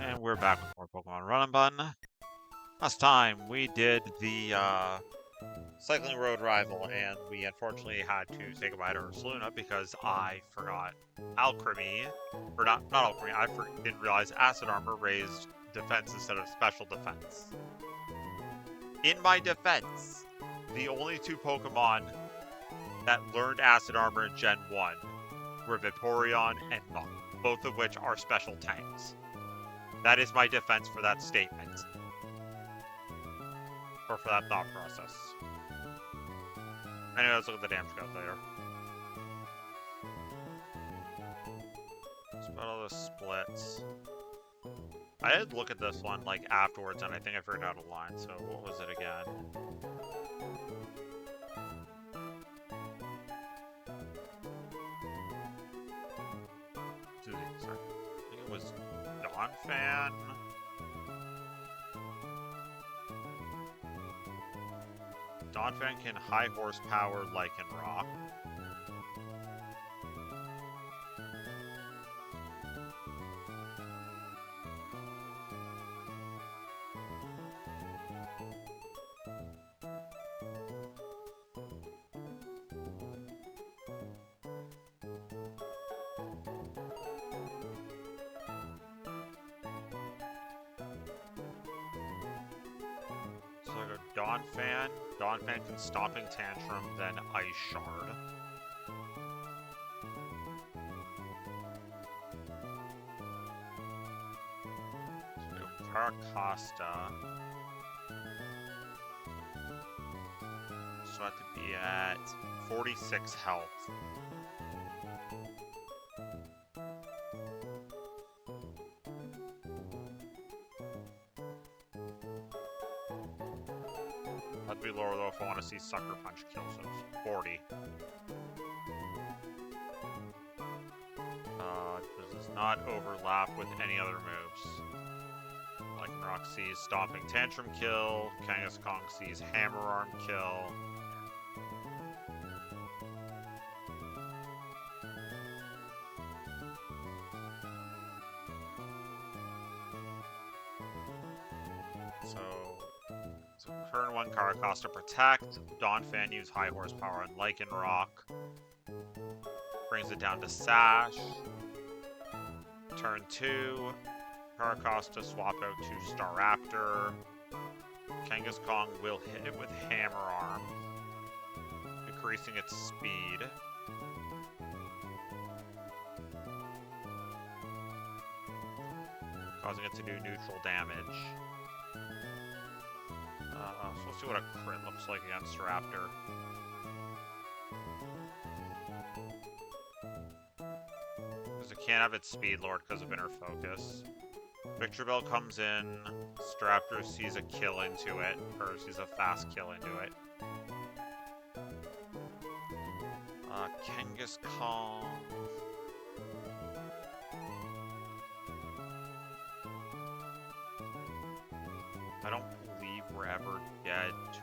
And we're back with more Pokemon Run and Bun. Last time we did the Cycling Road Rival, and we unfortunately had to say goodbye to Ursaluna because I forgot Alchemy, or not Alchemy, didn't realize Acid Armor raised defense instead of special defense. In my defense, the only two Pokemon that learned Acid Armor in Gen 1 were Vaporeon and Muk, both of which are special tanks. That is my defense for that statement. Or for that thought process. Anyway, let's look at the damage calculator. Let's put all the splits. I did look at this one like afterwards, and I think I figured out a line. So what was it again? Sorry. I think it was Donphan. Donphan can high horsepower Lycanroc. So I go Donphan. Donphan can Stomping Tantrum, then Ice Shard. So Paracosta. So I have to be at 46 health. That'd be lower though if I want to see Sucker Punch kill, so it's 40. This does not overlap with any other moves. Lycanroc sees Stomping Tantrum kill, Kangaskong sees Hammer Arm kill. So turn 1 Caracosta Protect, Donphan use high horsepower on Lycanroc. Brings it down to Sash. Turn 2, Caracosta swap out to Staraptor. Kangaskong will hit it with Hammer Arm, increasing its speed. Causing it to do neutral damage. So let's see what a crit looks like against Raptor. Because it can't have its Speed Lord because of Inner Focus. Victory Bell comes in, Staraptor sees a kill into it, or sees a fast kill into it. Kangaskong. I don't believe we're ever dead to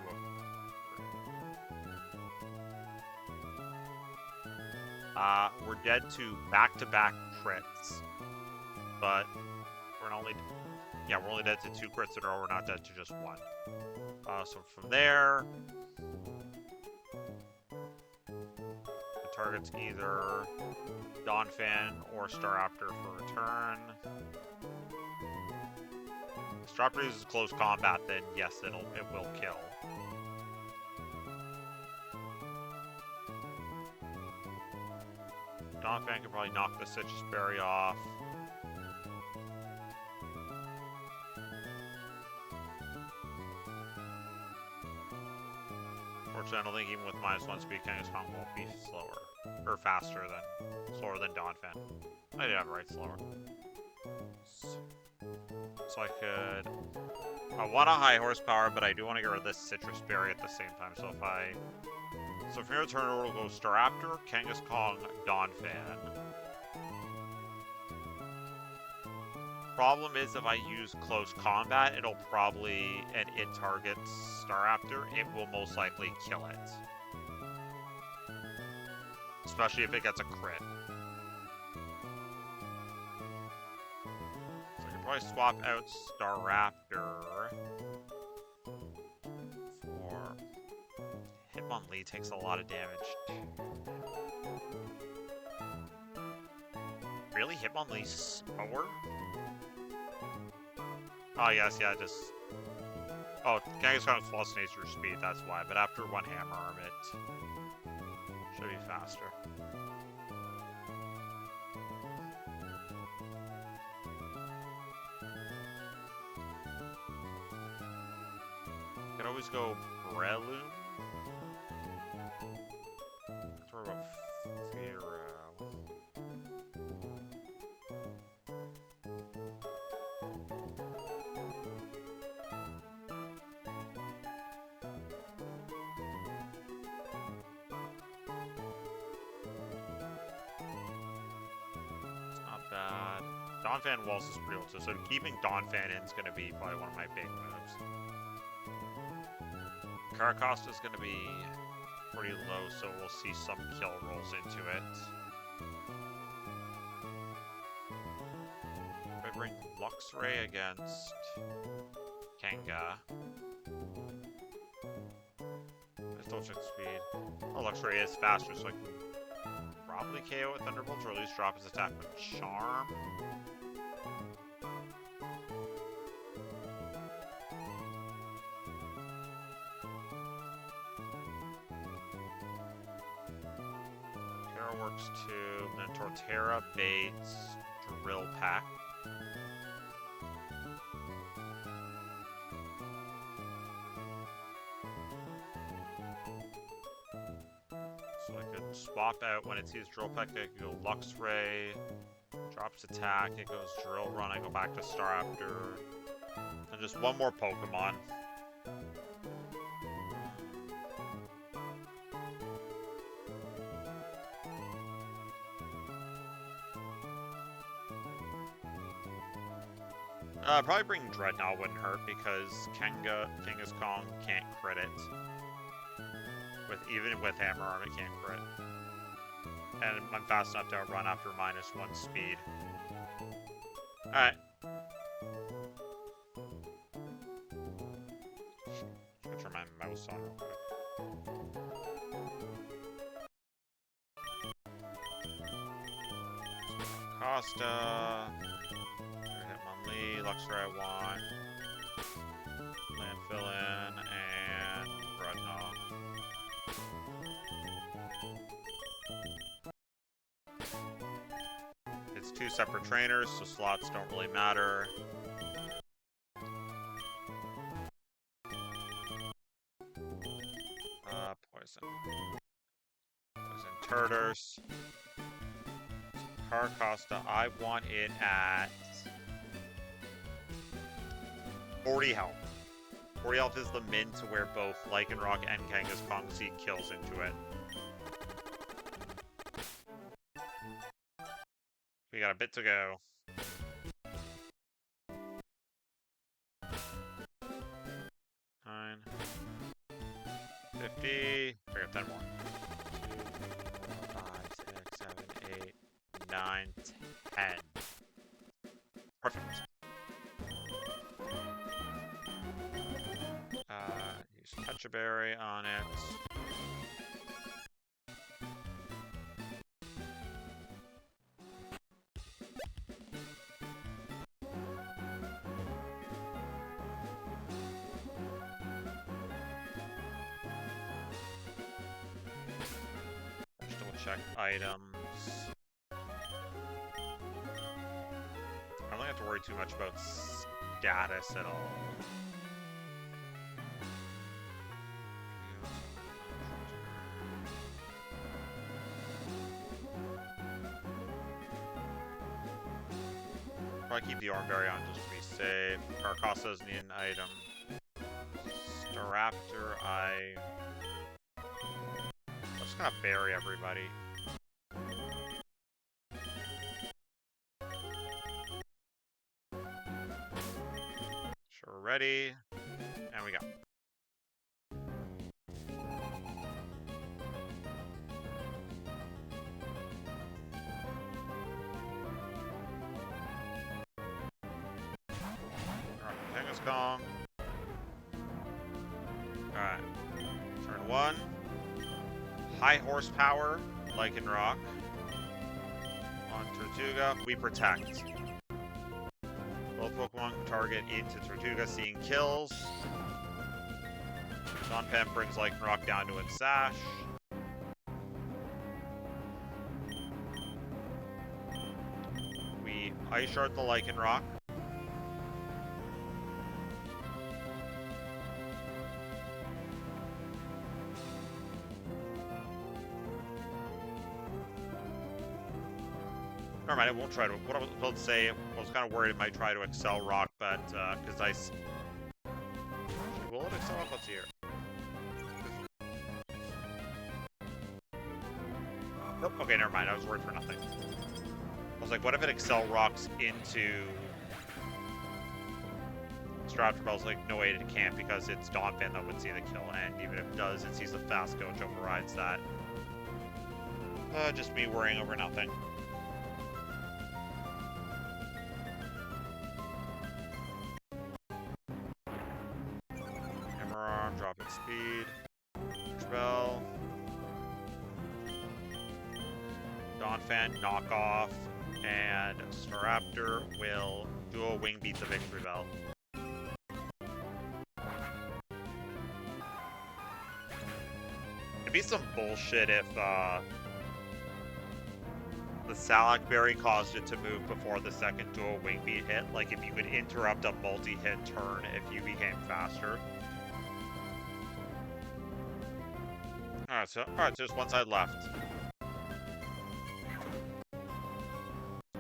a... we're dead to back-to-back crits. But we're only... Yeah, we're only dead to 2 crits in a row, we're not dead to just 1. So from there... The target's either Donphan or Staraptor for return. If Staraptor uses close combat, then yes, it will kill. Donphan can probably knock the Citrus Berry off. Fortunately, I don't think even with -1 speed, Kangaskong won't be slower slower than Donphan. I did have it right, slower. So I could... I want a high horsepower, but I do want to get rid of this Citrus Berry at the same time. So if I... So from your turn, it'll go Staraptor, Kangaskong, Donphan. Problem is, if I use close combat, it'll probably... And it targets Staraptor, it will most likely kill it. Especially if it gets a crit. Do I swap out Staraptor for... Hitmonlee takes a lot of damage. Really? Hitmonlee's slower? Oh, yes, yeah, just... Oh, Kangaskhan plus nature speed, that's why. But after one hammer arm, it should be faster. Could always go Breloom. Throw a Fearow. Donphan Waltz is real too, so keeping Donphan in is going to be probably one of my big moves. Caracosta is going to be pretty low, so we'll see some kill rolls into it. I bring Luxray against Kanga. Let's double check speed. Oh, Luxray is faster, so I can probably KO with Thunderbolt, or at least drop his attack with Charm. Terra works too. Then Torterra baits Drill Pack. So I could swap out when it sees Drill Peck, I could go Luxray, drops attack, it goes Drill Run, I go back to Staraptor, and just one more Pokemon. Probably bring Dreadnought wouldn't hurt because Kangaskhan can't crit it. Even with Hammer Arm, it can't crit. And I'm fast enough to outrun after -1 speed. Alright. I'll turn my mouse on real quick. Costa. Hitmonlee, Luxray I want. Landfillin, and Dreadnought. It's two separate trainers, so slots don't really matter. Poison. Poison Turters. Caracosta, I want it at 40 health. 40 health is the min to where both Lycanroc and Kangaskhan see kills into it. We got a bit to go. 9, 50. I got 10 more. 2, 4, 5, 6, 7, 8, 9, 10. Perfect. Use Pecha Berry on it. Just double check items. I don't have to worry too much about status at all. Probably keep the Oranberry on just to be safe. Caracosta doesn't need an item. Staraptor, I'm just gonna bury everybody. Sure, we're ready. And we go. Kong. Alright. Turn 1. High horsepower, Lycanroc. On Tortuga, we protect. Both Pokemon target into Tortuga, seeing kills. Donphan brings Lycanroc down to its sash. We Ice Shard the Lycanroc. Never mind, I won't try to. What I was about to say, I was kind of worried it might try to Excel Rock, but because Ice. Will it Excel Rock? Let's see here. Nope. Okay, never mind. I was worried for nothing. I was like, what if it Excel Rocks into Stratford? I was like, no way, it can't because it's Donphan that would see the kill, and even if it does, it sees the fast coach overrides that. Just me worrying over nothing. Drop its speed. Bell. Donphan, knock off, and Staraptor will dual wing beat the Victory Bell. It'd be some bullshit if the Salac Berry caused it to move before the second dual wing beat hit. Like if you could interrupt a multi-hit turn if you became faster. Alright, so just one side left.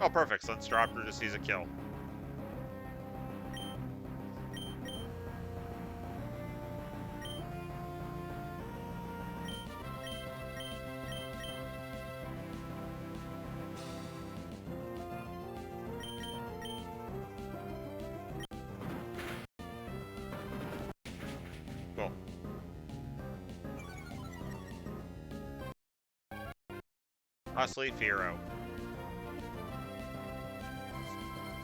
Oh, perfect. So then Staraptor just sees a kill. Cool. Lastly, Fearow.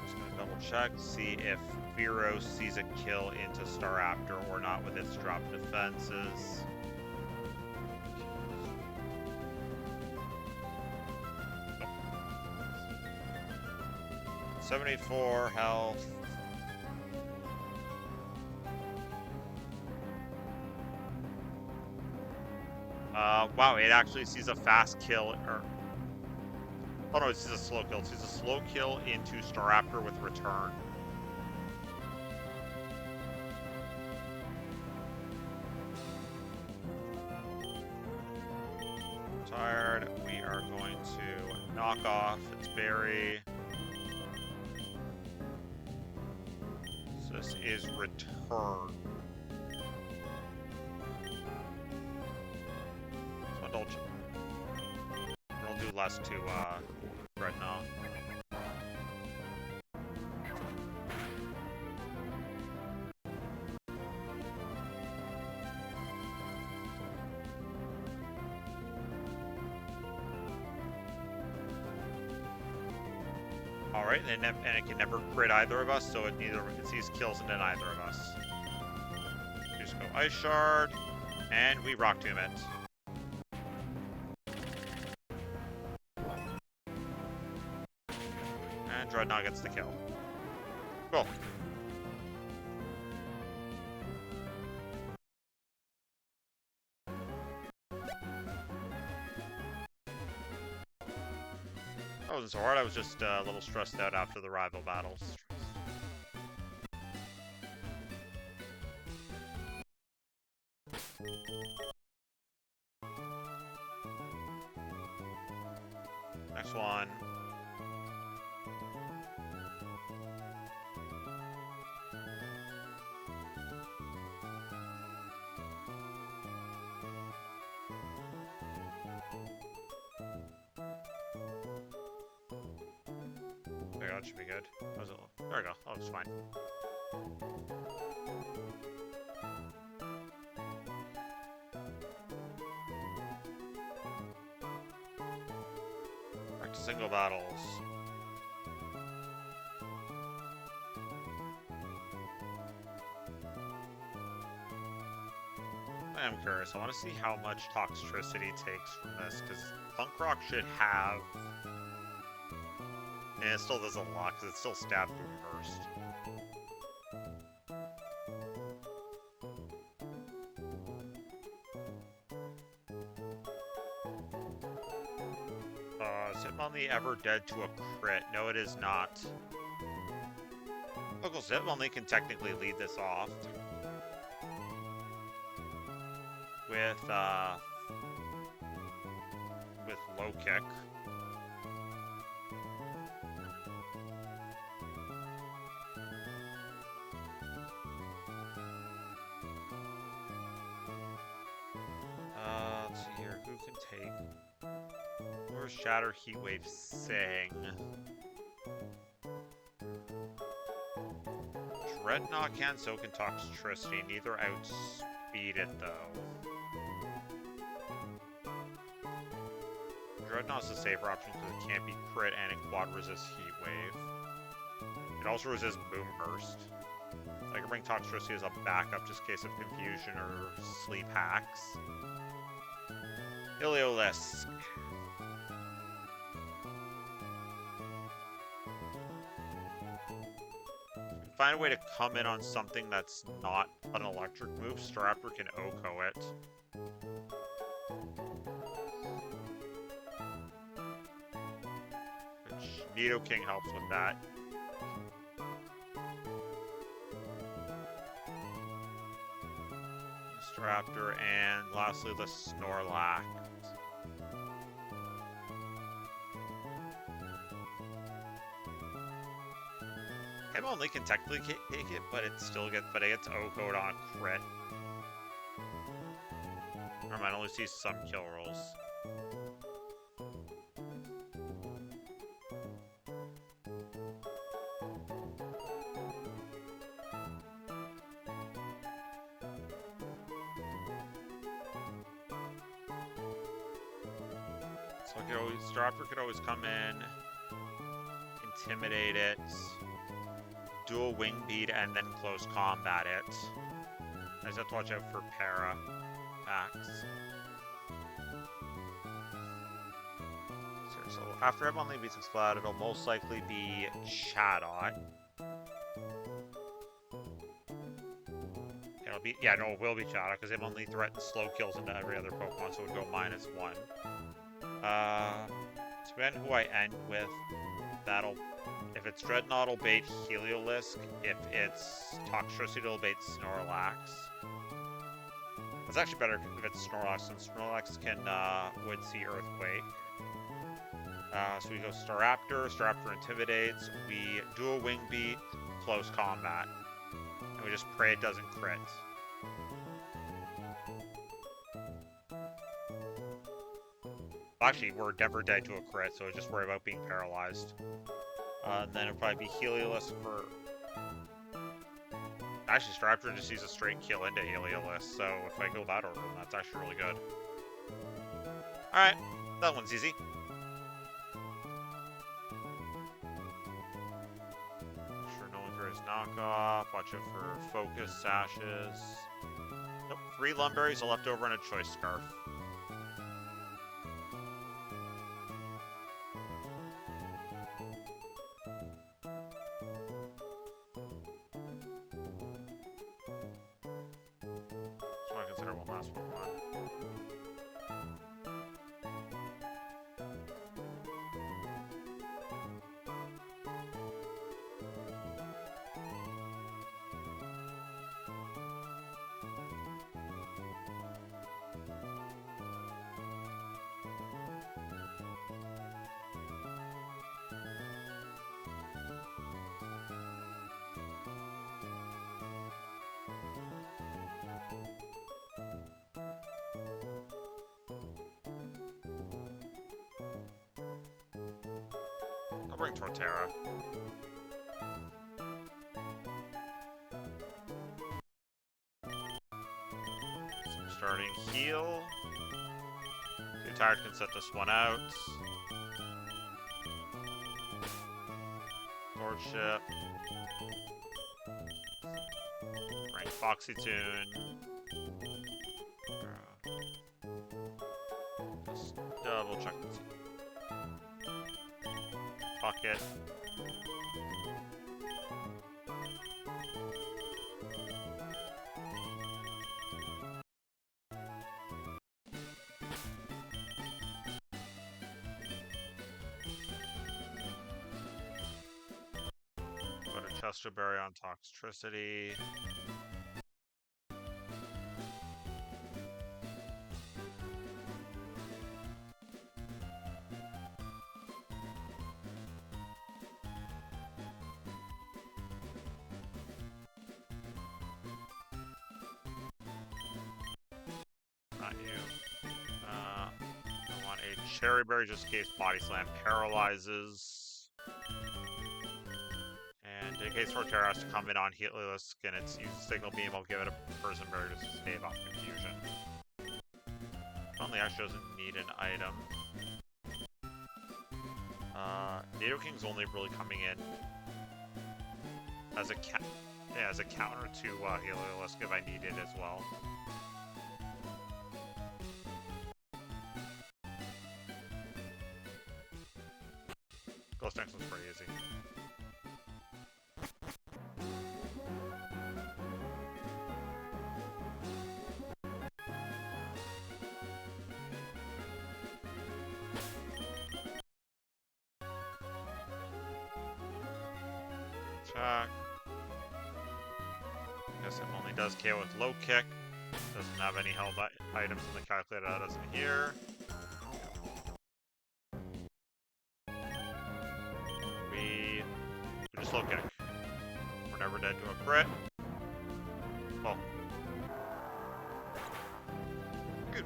Just gonna double check, see if Fearow sees a kill into Staraptor or not with its drop defenses. Nope. 74 health. Wow, it actually sees a fast kill, or... Oh no, it sees a slow kill. It sees a slow kill into Staraptor with return. Tired. We are going to knock off its berry. So this is return. Indulge. We'll do less to right now. All right, and it can never crit either of us, so it sees kills into neither of us. We just go Ice Shard, and we Rock Tomb it. Dreadnought gets the kill. Cool. That wasn't so hard, I was just a little stressed out after the rival battles. Next one. There we go, that should be good. There we go, that looks fine. Back to single battles. curious. I want to see how much toxicity takes from this, because Punk Rock should have... And it still does a lot, because it's still stab boom burst. Is Hitmonlee ever dead to a crit? No, it is not. Local Hitmonlee can technically lead this off. With low kick. Let's see here. Who can take? Where's Shatter Heatwave Sing? Dreadnought can, so can Toxtricity. Neither outspeed it, though. Dreadnought's a safer option because it can't be crit and it quad resists Heat Wave. It also resists Boom Burst. I can bring Toxtricity as a backup just in case of confusion or sleep hacks. Heliolisk. Find a way to come in on something that's not an electric move. Staraptor can OHKO it. Nidoking helps with that. Staraptor, and lastly the Snorlax. Hitmonlee can technically take it, but it still gets OHKO'd on a crit. Or might only see some kill rolls. So Staraptor could always come in, intimidate it, dual wing beat, and then close combat it. I just have to watch out for para attacks. So after Hitmonlee beats Exploud, it'll most likely be Chatot. It will be Chatot, because Hitmonlee threatens slow kills into every other Pokemon, so it would go -1. So then who I end with, if it's Dreadnought, it'll bait Heliolisk. If it's Toxtricity, it'll bait Snorlax. It's actually better if it's Snorlax, since Snorlax can Wind Sea Earthquake. So we go Staraptor, Staraptor intimidates, we dual wing beat, close combat. And we just pray it doesn't crit. Actually, we're never dead to a crit, so just worry about being paralyzed. And then it'll probably be Heliolisk for... Actually, Staraptor just sees a straight kill into Heliolisk, so if I go that order, then that's actually really good. Alright, that one's easy. Sure, no one carries knockoff. Watch out for focus sashes. Nope, 3 Lumberries, a leftover, and a choice scarf. I'll bring Torterra. So starting heal. Too tired can set this one out. Lordship. Bring Foxy Tune. we'll check this. Fuck it. Put a Chesterberry on Toxtricity. Not you. I want a Cherry Berry just in case Body Slam paralyzes. And in case Forterra has to come in on Heatless and it's used Signal Beam, I'll give it a Person Berry just to stave off confusion. Only actually doesn't need an item. Nidoking's only really coming in as a counter to Heatless if I need it as well. Ghost Action's pretty easy. Check. Guess it only does KO with low kick. Doesn't have any held items in the calculator that isn't here. We just low kick. We're never dead to a crit. Well. Good.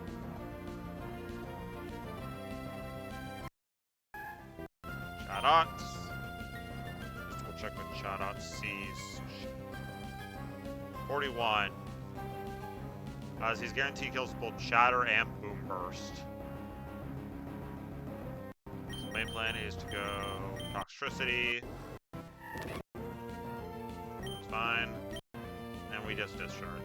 Shadot. We'll check what Shadot sees. 41. As he's guaranteed kills both Shatter and Boom Burst. So main plan is to go Toxtricity. It's fine. And we just discharge.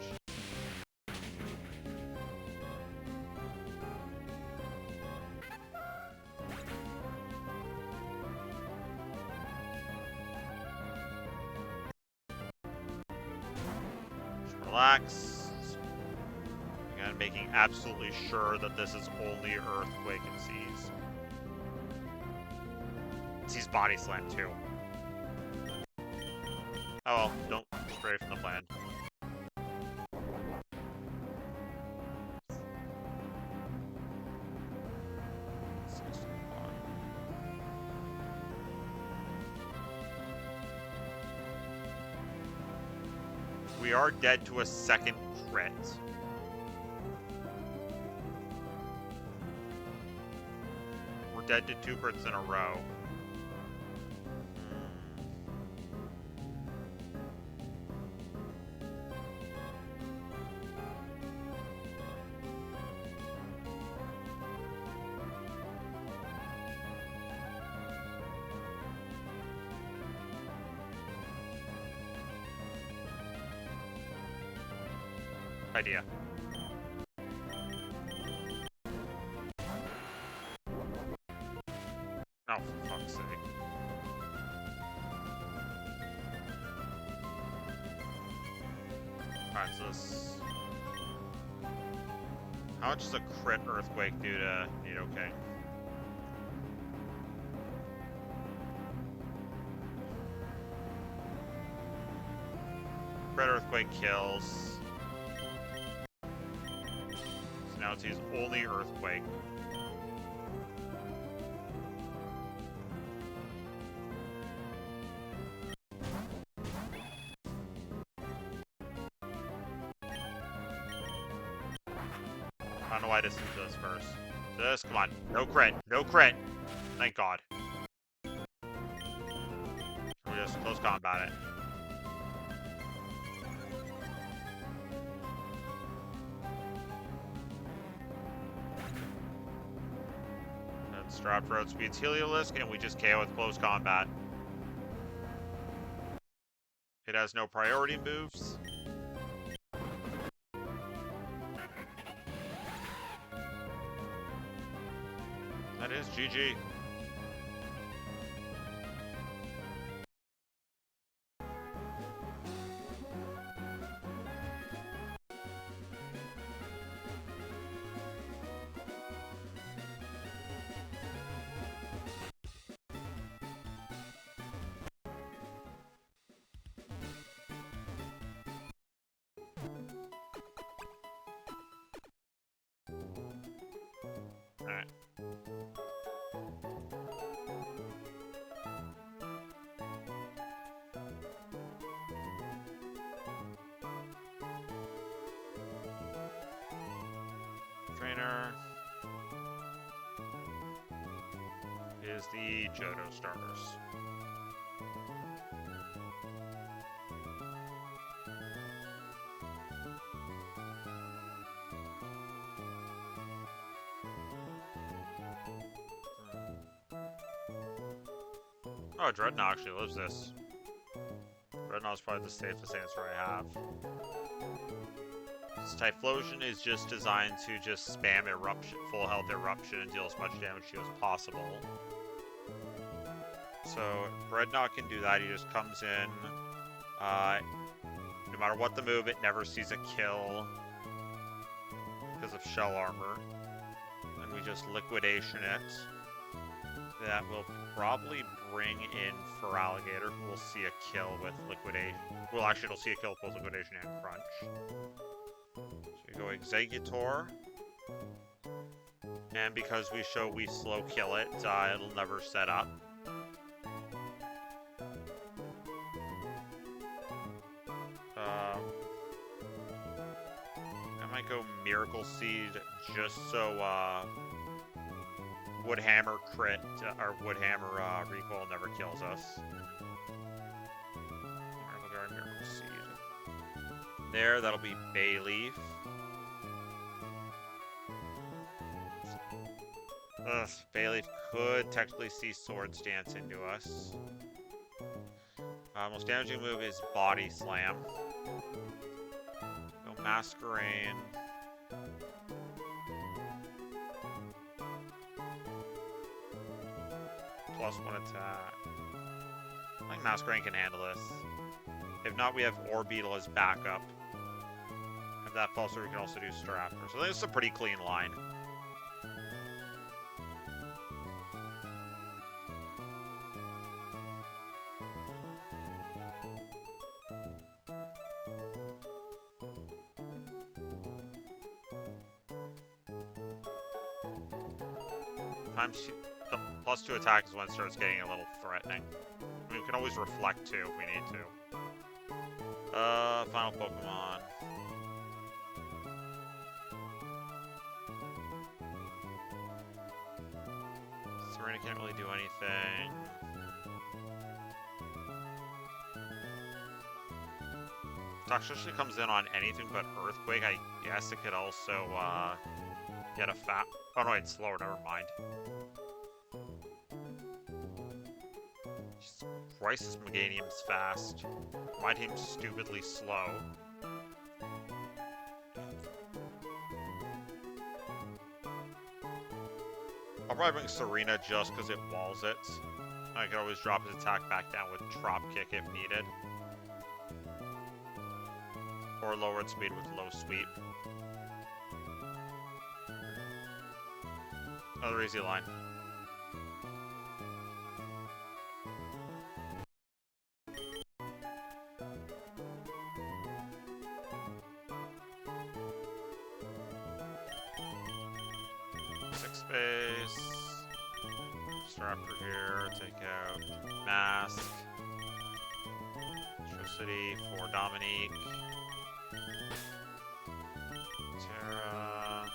Just relax. Again, making absolutely sure that this is only Earthquake and sees. It sees Body Slam too. Oh well, don't stray from the plan. We are dead to a second crit. We're dead to 2 crits in a row. Idea. Oh, for fuck's sake. Alright, so this... How much does a crit Earthquake do to Nidoking? Crit Earthquake kills. Now it's his only Earthquake. I don't know why I didn't do this first. This, come on. No crit. No crit. Thank God. We just close combat it. Drop road speeds Heliolisk, and we just KO with close combat. It has no priority moves. That is GG. Alright. Trainer is the Johto starters. Oh, Dreadnought actually lives this. Dreadnought's probably the safest answer I have. This Typhlosion is just designed to just spam Eruption, full health Eruption, and deal as much damage to you as possible. So Dreadnought can do that. He just comes in. No matter what the move, it never sees a kill because of Shell Armor. And we just Liquidation it. That will probably bring in Feraligatr, who will see a kill with Liquidation. Well, actually, it'll see a kill with both Liquidation and Crunch. So we go Exeggutor. And because we show we slow kill it, it'll never set up. I might go Miracle Seed just so Woodhammer crit, or Woodhammer recoil never kills us. Miracle Seed. There, that'll be Bayleaf. Bayleaf could technically see Swords Dance into us. Most damaging move is Body Slam. Go Masquerain. +1 attack. I think Masquerain can handle this. If not, we have Orbeetle as backup. If that falls through, we can also do Staraptor. So I think it's a pretty clean line. +2 attack is when it starts getting a little threatening. I mean, we can always reflect too if we need to. Final Pokemon. Serena can't really do anything. Toxicity comes in on anything but Earthquake. I guess it could also get a fat. Oh no, it's slower. Never mind. Jesus Christ, this Meganium's fast. My team's stupidly slow. I'll probably bring Serena just because it walls it. I can always drop his attack back down with Drop Kick if needed. Or lower its speed with Low Sweep. Another easy line. Space. Staraptor here, take out Mask. Electricity for Dominique. Terra.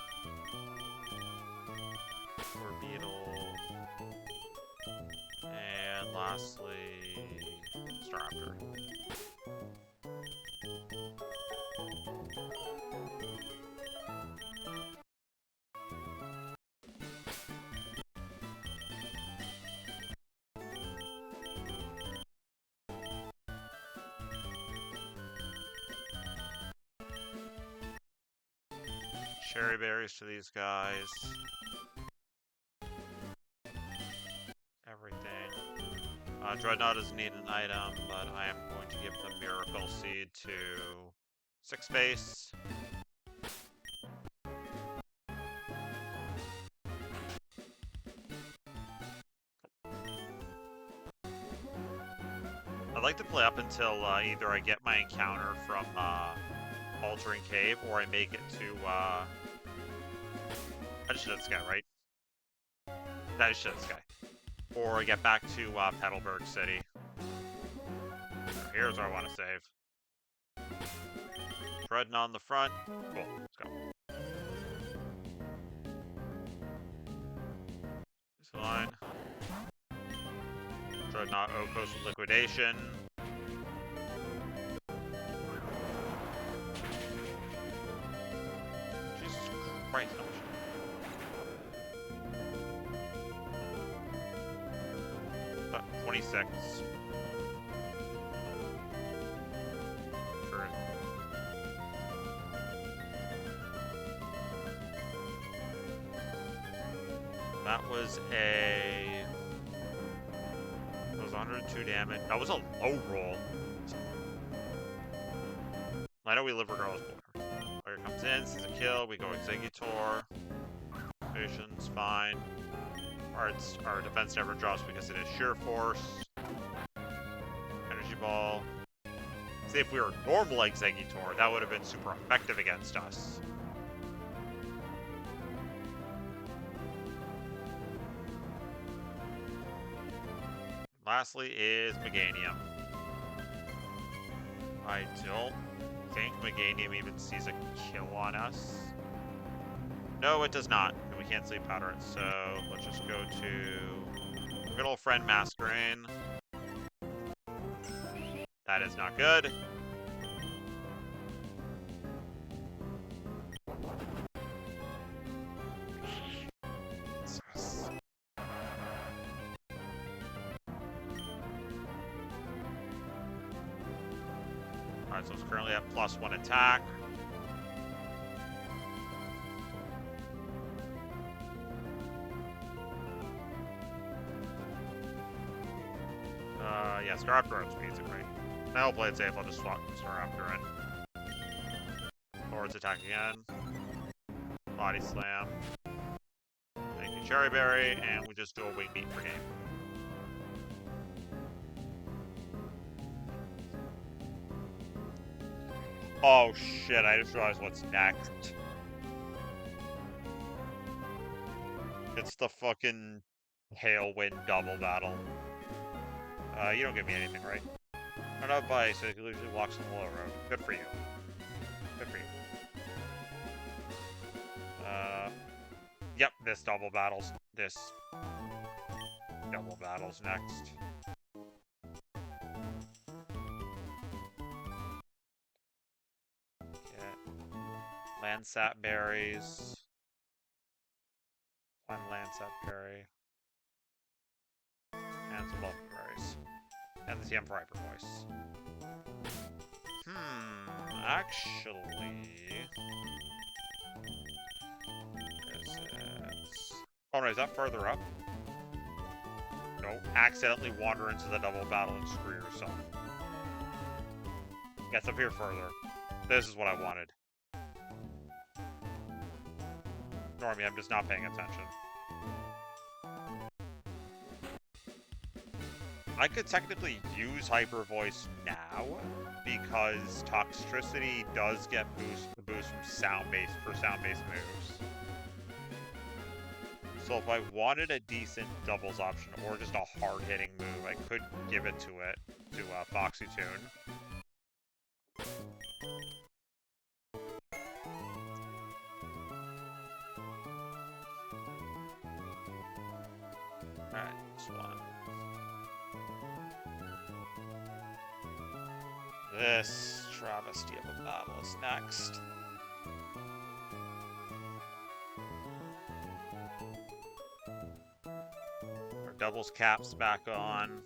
For Beetle. And lastly, Staraptor. Cherry berries to these guys. Dreadnought doesn't need an item, but I am going to give the Miracle Seed to 6 base. I'd like to play up until either I get my encounter from Altering Cave, or I make it to, I just did this guy, right? I just did this guy. Or I get back to Petalburg City. So here's where I want to save. Treading on the front. Cool, let's go. This line. Dreadnought Okos with liquidation. Jesus Christ, no. 26. Sure. That was a... That was 102 damage. That was a low roll. I know we live regardless. Player comes in, this is a kill, we go Executor. Patience, fine. Our defense never drops because it is sheer force. Energy ball. See, if we were normal Executor, that would have been super effective against us. Lastly is Meganium. I don't think Meganium even sees a kill on us. No, it does not. And we can't sleep powder it, so let's just go to good old friend Masquerain. That is not good. Alright, so it's currently at +1 attack. Yeah, Star After speeds it great. Now I'll play it safe, I'll just swap Star After in. Lord's attack again. Body Slam. Thank you, Cherry Berry, and we just do a wing beat per game. Oh shit, I just realized what's next. It's the fucking Tailwind double battle. You don't give me anything, right? Run out by, so it usually walks on the low road. Good for you. Good for you. Yep, this double battle's next. Get Landsat berries. One Landsat berry. And some Welcome berries. And the TM for Hyper Voice. Actually... Is it... Oh no, is that further up? Don't accidentally wander into the double battle and screw yourself. Yeah, it's up here further. This is what I wanted. Normie, I'm just not paying attention. I could technically use Hyper Voice now, because Toxicity does get the boost from sound-based moves. So if I wanted a decent doubles option, or just a hard-hitting move, I could give it to Foxy Toon. Alright, this one. This travesty of a battle is next. Our doubles caps back on.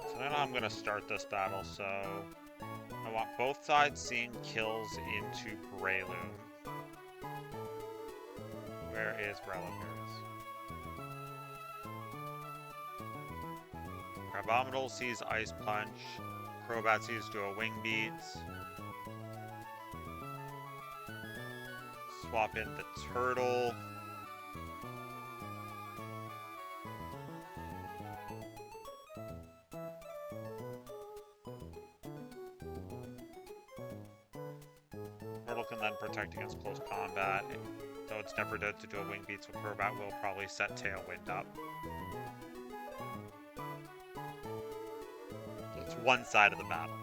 So then I'm going to start this battle, so I want both sides seeing kills into Breloom. Where is Breloom? Here it is. Crabominal sees Ice Punch. Crobat sees do a Wing Beat. Swap in the Turtle. Turtle can then protect against close combat. Though it's never dead to do a Wing Beat, so Crobat will probably set Tailwind up. So it's one side of the battle.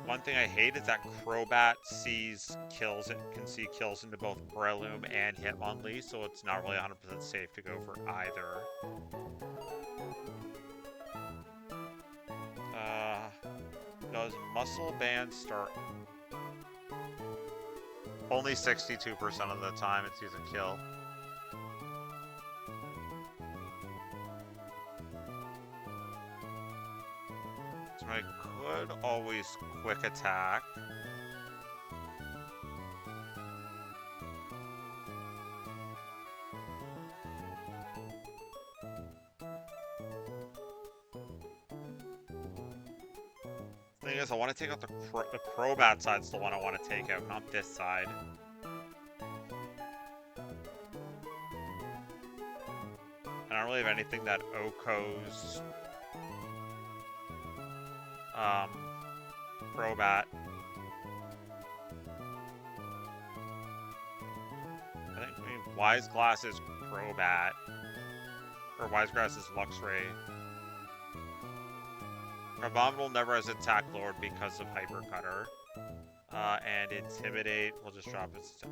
One thing I hate is that Crobat sees kills, it can see kills into both Breloom and Hitmonlee, so it's not really 100% safe to go for either. Does Muscle Band start? Only 62% of the time it sees a kill. So I could always quick attack. Thing is, I want to take out the Crobat side's the one I want to take out, not this side. I don't really have anything that OHKOs Crobat. I think Wise Glass is Crobat. Or Wise Grass is Luxray. Abominable never has attack lowered because of Hyper Cutter. And Intimidate, we'll just drop its attack.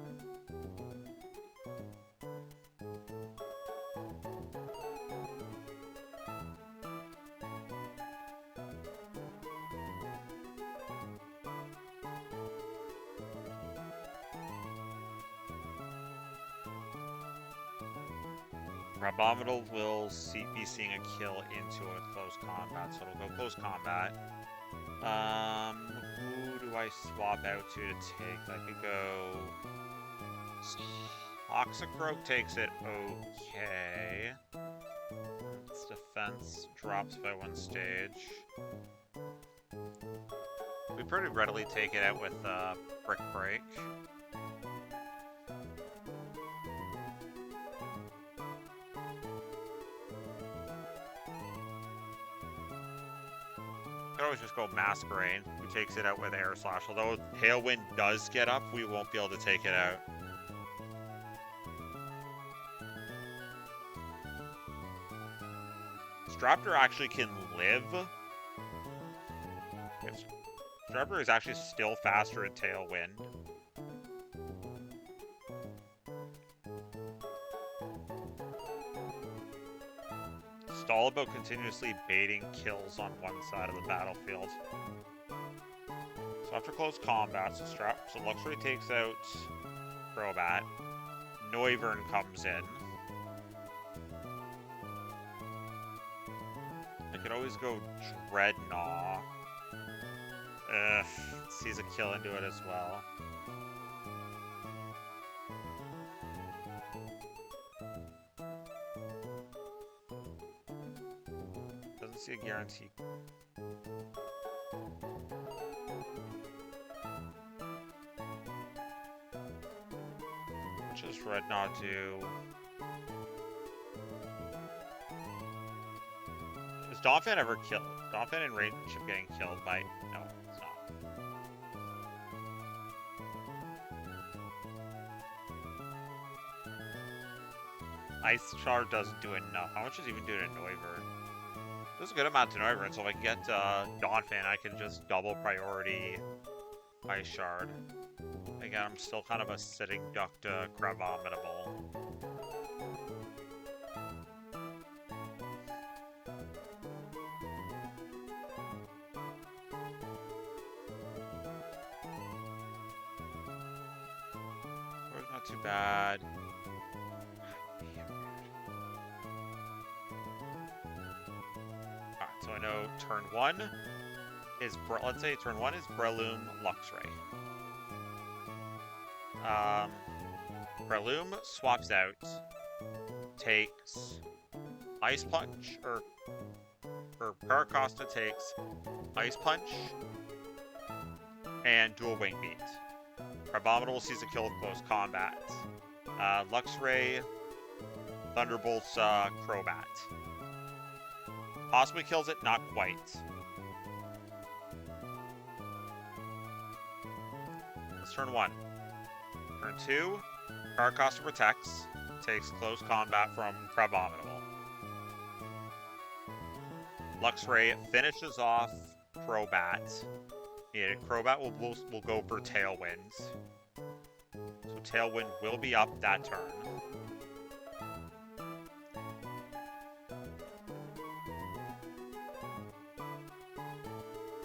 Abominable will be seeing a kill into a close combat, so it'll go close combat. Who do I swap out to take? I could go... Oxacroak takes it okay. Its defense drops by one stage. We pretty readily take it out with Brick Break. Always just go Masquerain, who takes it out with Air Slash. Although Tailwind does get up, we won't be able to take it out. Straptor actually can live. Straptor is actually still faster at Tailwind. It's all about continuously baiting kills on one side of the battlefield. So after close combat, so Luxray takes out Crobat. Noivern comes in. I could always go Dreadnought. Sees a kill into it as well. Doesn't see a guarantee. What does Dreadnought do? Is Donphan ever killed? Donphan in range of getting killed by... No, it's not. Ice Shard doesn't do enough. How much is even doing to Noivern? Does a good amount to Noivern, so if I can get Donphan, I can just double priority Ice Shard. Again, I'm still kind of a sitting duck to Crabominable. Not too bad. So I know turn 1 is, let's say turn 1 is Breloom Luxray. Breloom swaps out, takes Ice Punch, or Caracosta takes Ice Punch and Dual Wing Beat. Crabominable sees a kill with close combat. Luxray Thunderbolts Crobat. Possibly kills it, not quite. That's turn 1. Turn 2, Caracosta protects, takes close combat from Crabominable. Luxray finishes off Crobat. Yeah, Crobat will go for Tailwind. So Tailwind will be up that turn.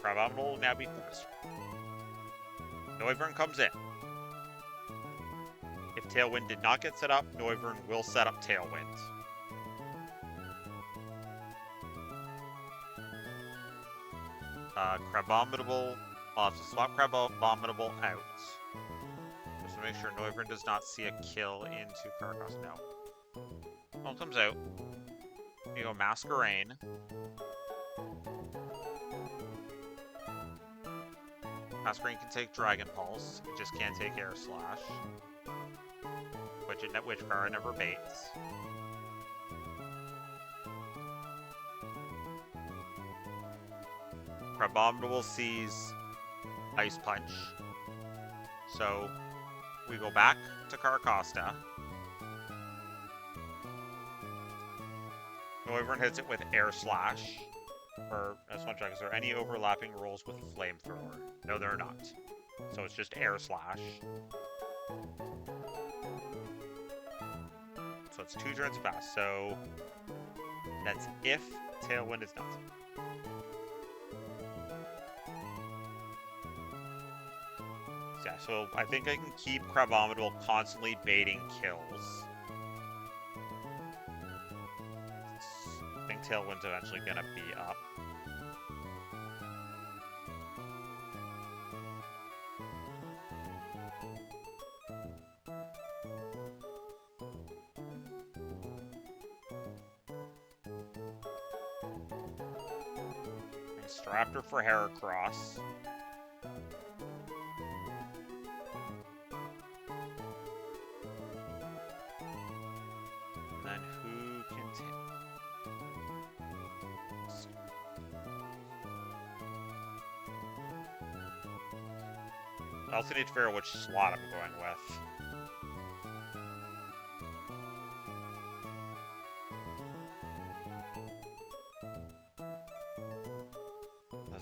Crabominable will now be focused. Noivern comes in. If Tailwind did not get set up, Noivern will set up Tailwind. Crabominable, I'll have to swap Crabominable out. Just to make sure Noivern does not see a kill into Caracosta. No. Well, it comes out. You go Masquerain. Masquerain can take Dragon Pulse, it just can't take Air Slash. Which Kara never baits. Crabominable sees Ice Punch. So we go back to Caracosta. Noivern hits it with Air Slash. Or, I just want to check, is there any overlapping rolls with Flamethrower? No, there are not. So it's just Air Slash. So it's 2 turns fast. So that's if Tailwind is not. Yeah, so I think I can keep Crabominable constantly baiting kills. I think Tailwind's eventually gonna be up. Staraptor for Heracross. And then who can take... I also need to figure out which slot I'm going with.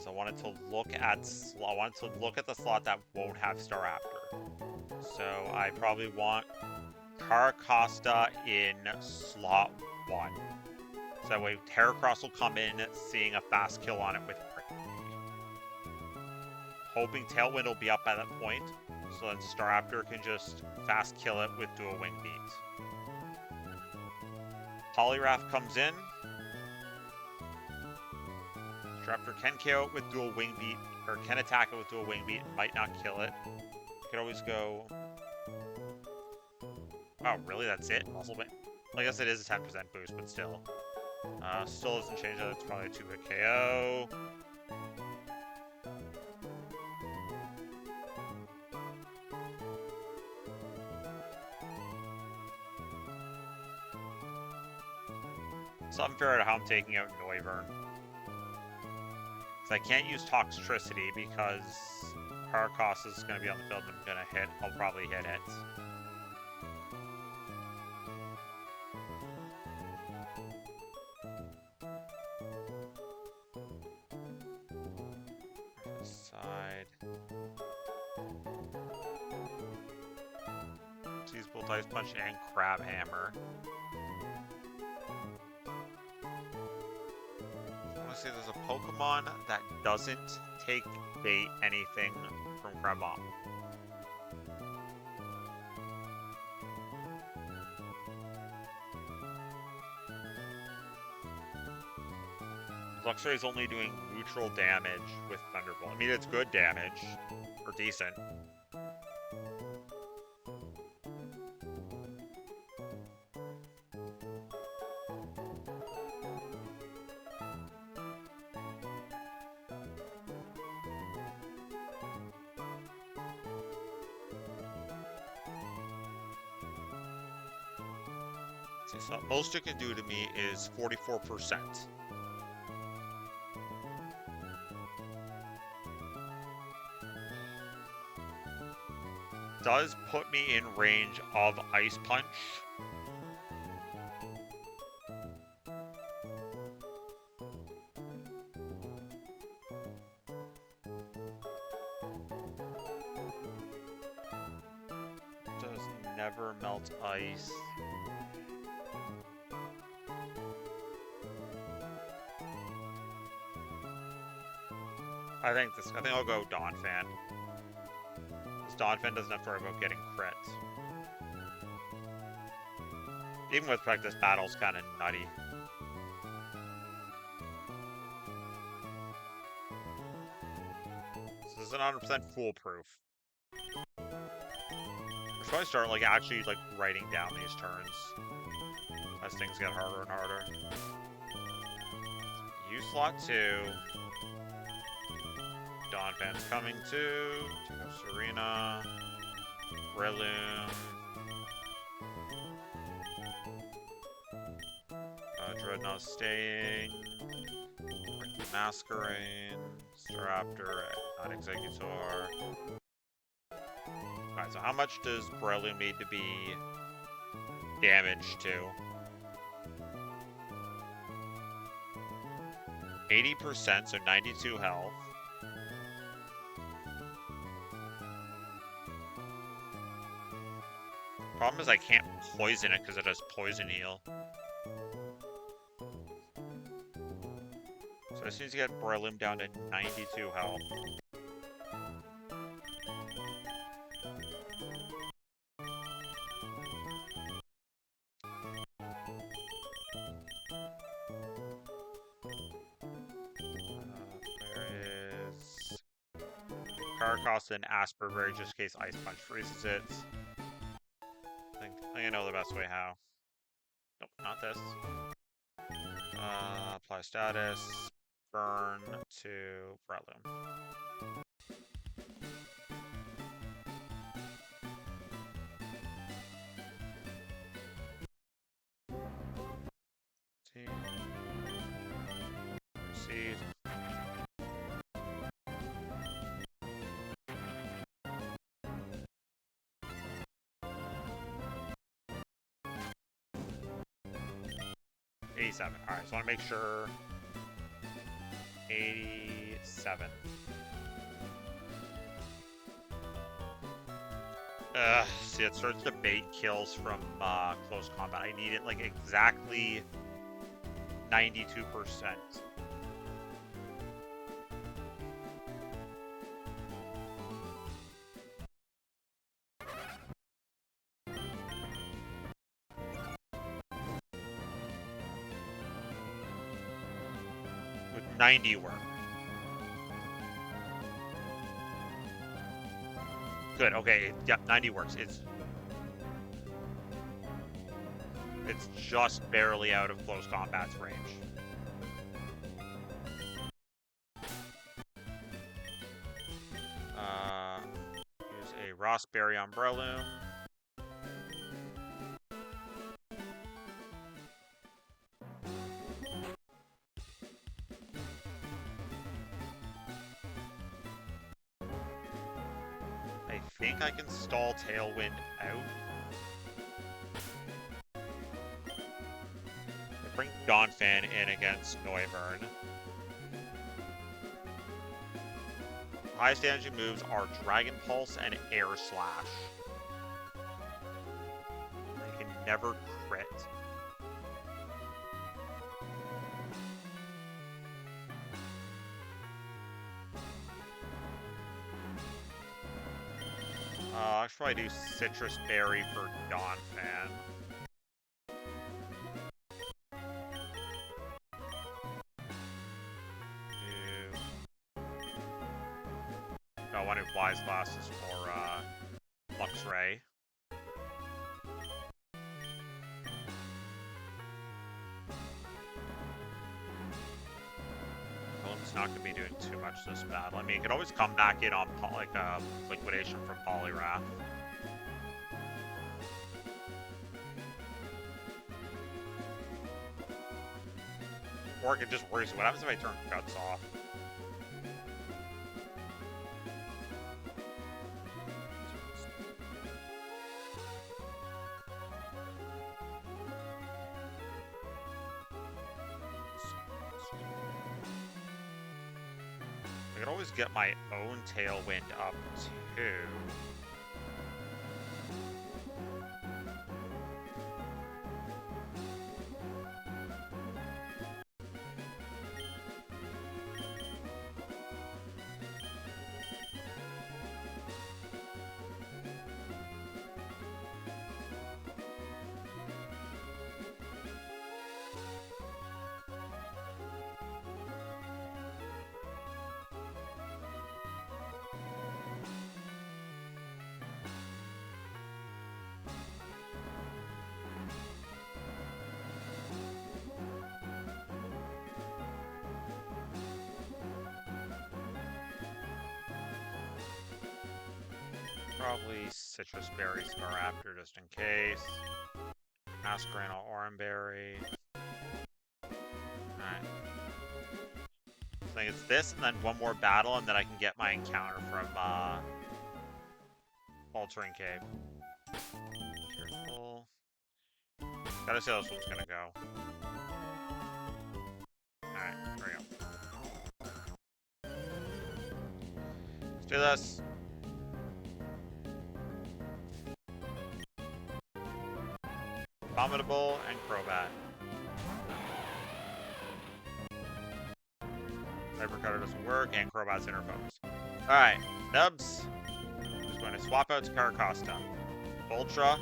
I wanted to look at the slot that won't have Staraptor. So I probably want Caracosta in slot 1. So that way Heracross will come in seeing a fast kill on it with Prickly. Hoping Tailwind will be up by that point, so then Staraptor can just fast kill it with Dual Wing Beat. Poliwrath comes in. Staraptor can KO it with Dual Wing Beat, or can attack it with Dual Wing Beat, might not kill it. You could always go... Oh, really? That's it? Muscle Band? Well, I guess it is a 10% boost, but still. Still doesn't change that. It's probably a 2-hit KO. So I'm figuring out how I'm taking out Noivern. So I can't use Toxtricity because Caracosta is going to be on the field and I'm going to hit. I'll probably hit it. Side. Seize both Ice Punch and Crab Hammer. Say there's a Pokemon that doesn't take bait anything from Crabominable. Luxray is only doing neutral damage with Thunderbolt. I mean, it's good damage. Or decent. So most it can do to me is 44%. Does put me in range of Ice Punch. Does never melt ice. I think I'll go Donphan. Because Donphan doesn't have to worry about getting crits. Even with practice, this battle's kind of nutty. So this is 100% foolproof. We should probably start like actually like writing down these turns as things get harder and harder. Use slot 2. Donphan's coming too. Take out Serena. Breloom. Dreadnought staying. Masquerain. Staraptor. Non-Executor. Alright, so how much does Breloom need to be damaged to? 80%, so 92 health. Problem is I can't poison it because it has poison heal. So I just need to get Breloom down to 92 health. There is Caracosta and Asperberry just in case Ice Punch freezes it. I think I know the best way how. Nope, not this. Apply status. Burn to Breloom. Proceed. $87. Alright, so I want to make sure 87. See, it starts to bait kills from close combat. I need it like exactly 92%. Would 90 work? Good, okay, yep, 90 works. It's just barely out of close combat's range. Use a Rossberry on Breloom. I think I can stall Tailwind out. Bring Donphan in against Noivern. Highest damaging moves are Dragon Pulse and Air Slash. They can never crit. I should probably do Citrus Berry for Donphan. not going to be doing too much this battle. I mean, you can always come back in on like liquidation from Polyrath. Or I could just worry. So what happens if I turn Guts off? I could always get my own Tailwind up too. Probably Citrus Berry Staraptor just in case. Masquerano Oranberry. Alright. I think it's this and then one more battle and then I can get my encounter from Altering Cave. Careful. Gotta see how this one's gonna go. Alright, there we go. Let's do this. Abominable and Crobat. Hypercutter doesn't work, and Crobat's inner focus. Alright, Nubs is going to swap out to Carcosta. Ultra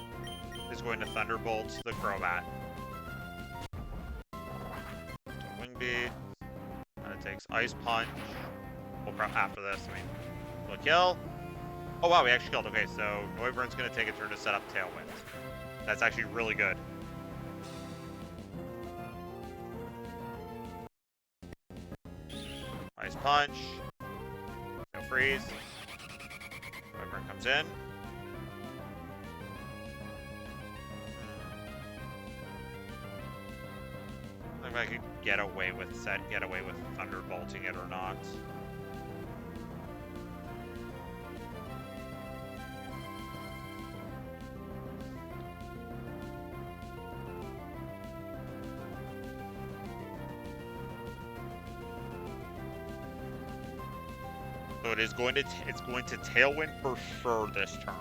is going to Thunderbolt the Crobat. Wing Beat. And it takes Ice Punch. We'll after this, I mean, we'll kill. Oh wow, we actually killed. Okay, so Noivern's going to take a turn to set up Tailwind. That's actually really good. Ice Punch. No freeze. Noivern comes in. I don't know if I could get away with Thunderbolting it or not. So it's going to Tailwind for sure this turn.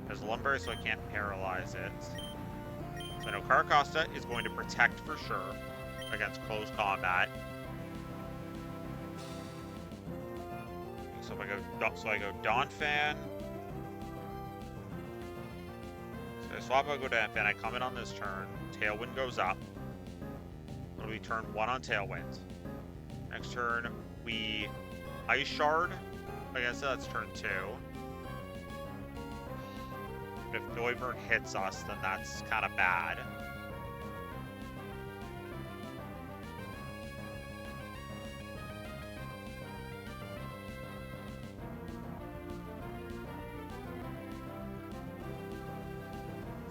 There's Lumberry, so I can't paralyze it. So I know Carcosta is going to protect for sure against close combat. So if I go Donphan. So I swap out, go Donphan. I come in on this turn. Tailwind goes up. It'll be turn 1 on Tailwind. Next turn we Ice Shard. I guess that's turn 2. If Noivern hits us, then that's kind of bad.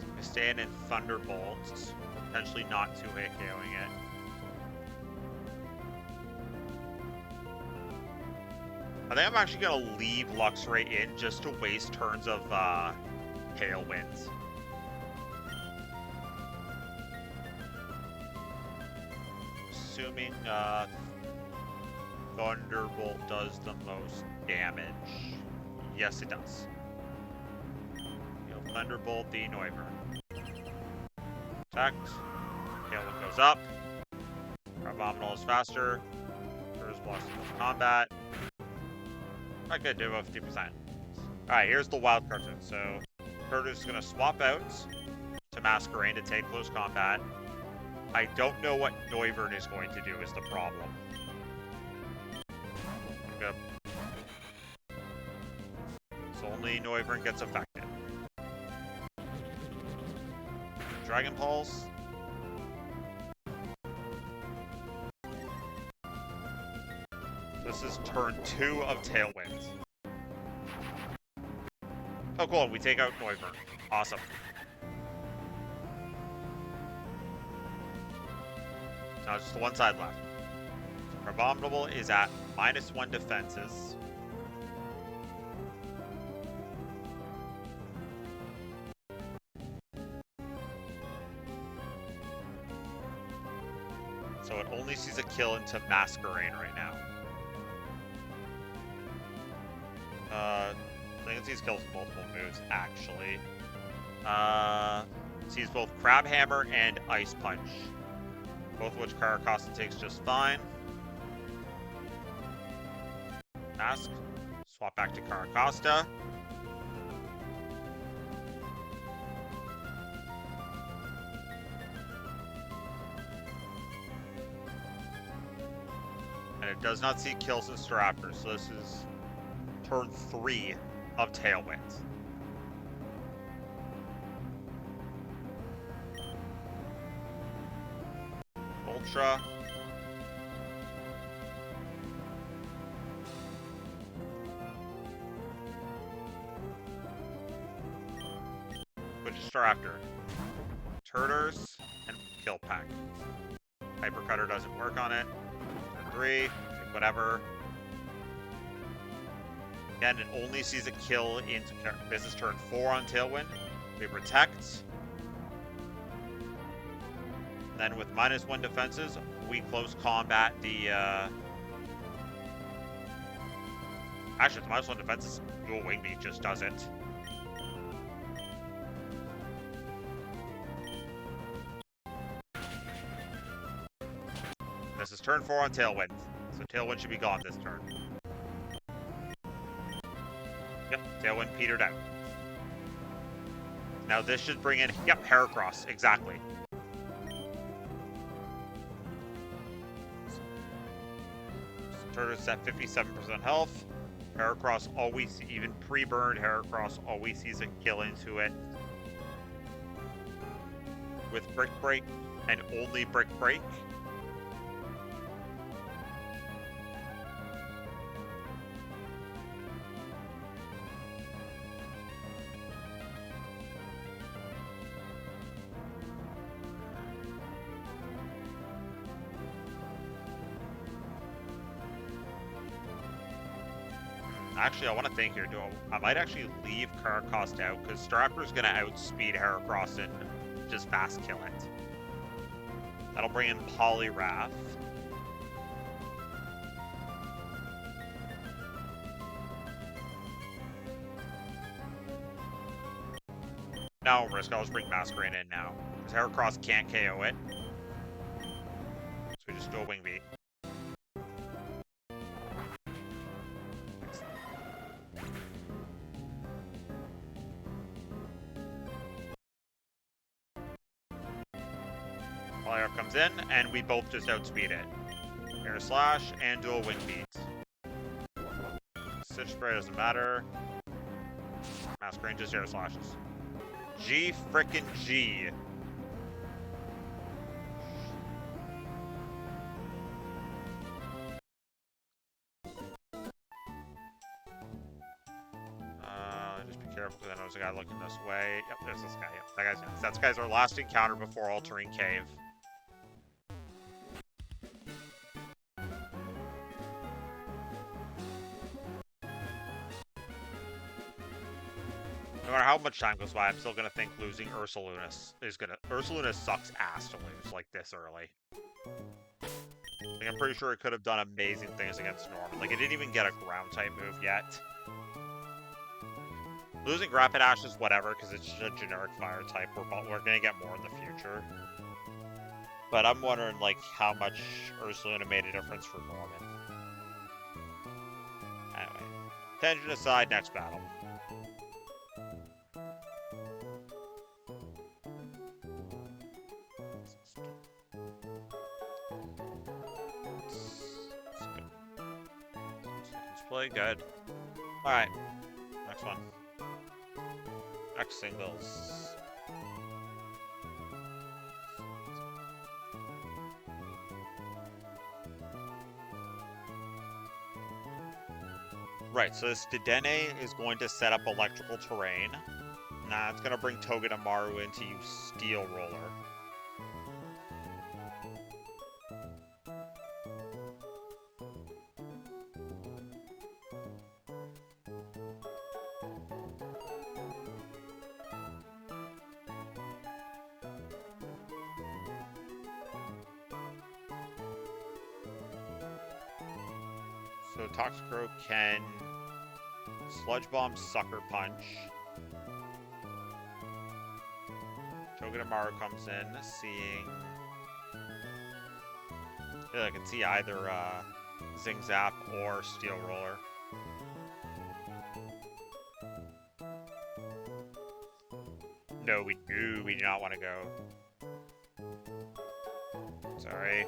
So we stand in Thunderbolt, potentially not two-hit KOing it. I think I'm actually going to leave Luxray in just to waste turns of Tailwinds. Assuming Thunderbolt does the most damage. Yes, it does. You'll Thunderbolt the Noivern. Attacked. Tailwind goes up. Abominable is faster. First blocks combat. I could do about 50%. Alright, here's the wild card turn. So Curtis is going to swap out to Masquerain to take close combat. I don't know what Noivern is going to do is the problem. I'm gonna... only Noivern gets affected. Dragon Pulse. This is turn 2 of Tailwind. Oh, cool. We take out Noivern. Awesome. Now just the one side left. Abominable is at -1 defenses. So it only sees a kill into Masquerain right now. I think it sees kills with multiple moves, actually. It sees both Crab Hammer and Ice Punch. Both of which Caracosta takes just fine. Mask. Swap back to Caracosta. And it does not see kills in Staraptor, so this is turn 3 of Tailwind. Ultra. Which is Staraptor. Turters and Kill Pack. Hyper Cutter doesn't work on it. Turn 3, take whatever. Again, it only sees a kill into business turn 4 on Tailwind. We protect. Then with -1 defenses, we close combat the actually with -1 defenses, dual wing beat just does it. This is turn 4 on Tailwind. So Tailwind should be gone this turn. Yep, Tailwind petered out. Now this should bring in, yep, Heracross, exactly. Turtle's at 57% health. Heracross always, even pre-burned Heracross always sees a kill into it. With Brick Break and only Brick Break. Actually, I want to think here. I might actually leave Caracosta out because Staraptor's going to outspeed Heracross and just fast kill it. That'll bring in Poliwrath. No risk. I'll just bring Masquerain in now because Heracross can't KO it. So we just do a Wing Beat. Poliwrath comes in, and we both just outspeed it. Air Slash and dual Wing Beat. Stitch Spray doesn't matter. Masquerain just Air Slashes. G frickin' G. Just be careful because I know there's a guy looking this way. Yep, there's this guy. Yep, that guy's next. That guy's our last encounter before altering cave. No matter how much time goes by, I'm still gonna think losing Ursaluna is gonna. Ursaluna sucks ass to lose like this early. Like, I'm pretty sure it could have done amazing things against Norman. Like, it didn't even get a ground type move yet. Losing Rapidash is whatever, because it's just a generic fire type. We're gonna get more in the future. But I'm wondering, like, how much Ursaluna made a difference for Norman. Anyway. Tangent aside, next battle. Let's play good. Alright. Next one. X singles. Right, so this Dedenne is going to set up electrical terrain. Nah, it's going to bring Togedemaru in to use Steel Roller. So Toxicroak can Sludge Bomb, Sucker Punch. Togedemaru comes in, seeing... I can see either Zing Zap or Steel Roller. No, we do not want to go. Sorry.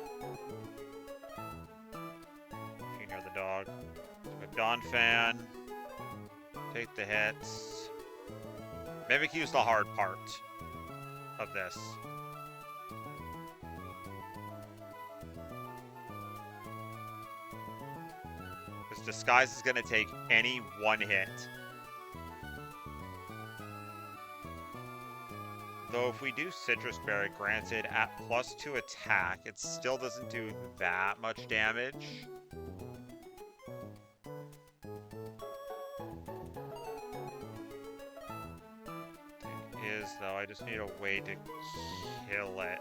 You know the dog. A Dawn Fan. Take the hits. Mimikyu's the hard part of this. This Disguise is going to take any one hit. Though if we do Citrus Berry, granted at +2 attack, it still doesn't do that much damage. Thing is, though, I just need a way to kill it.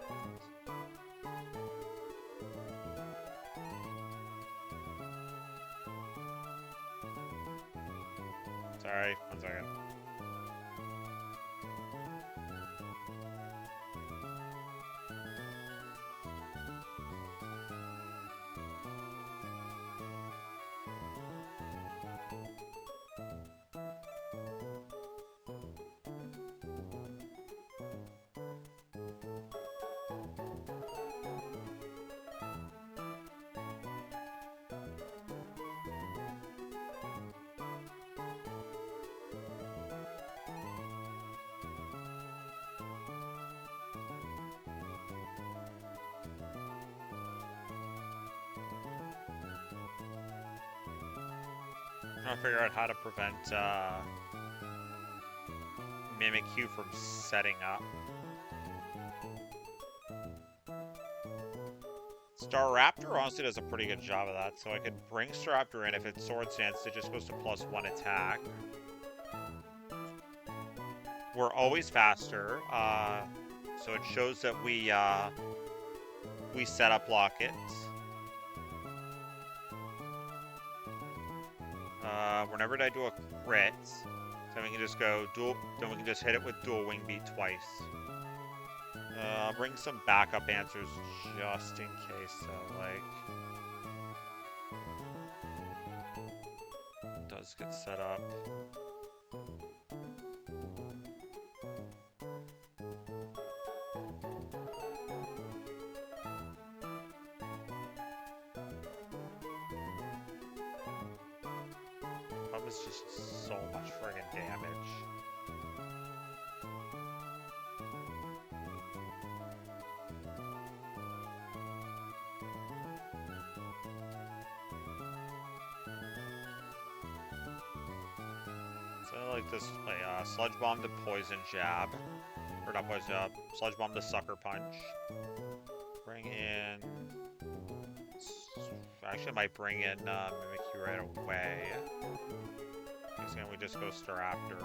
Sorry, 1 second. Trying to figure out how to prevent Mimikyu from setting up. Staraptor honestly does a pretty good job of that, so I could bring Staraptor in. If it's Sword Stance, it just goes to +1 attack. We're always faster, so it shows that we set up block it. Whenever I do a crit, then we can just go dual. Then we can just hit it with Dual Wing Beat twice. I'll bring some backup answers just in case, so like it does get set up. Is just so much friggin' damage. So I like this play, Sludge Bomb to Poison Jab. Or not Poison Jab, Sludge Bomb to Sucker Punch. Bring in... Actually, I might bring in Mimikyu right away. Then we just go Staraptor.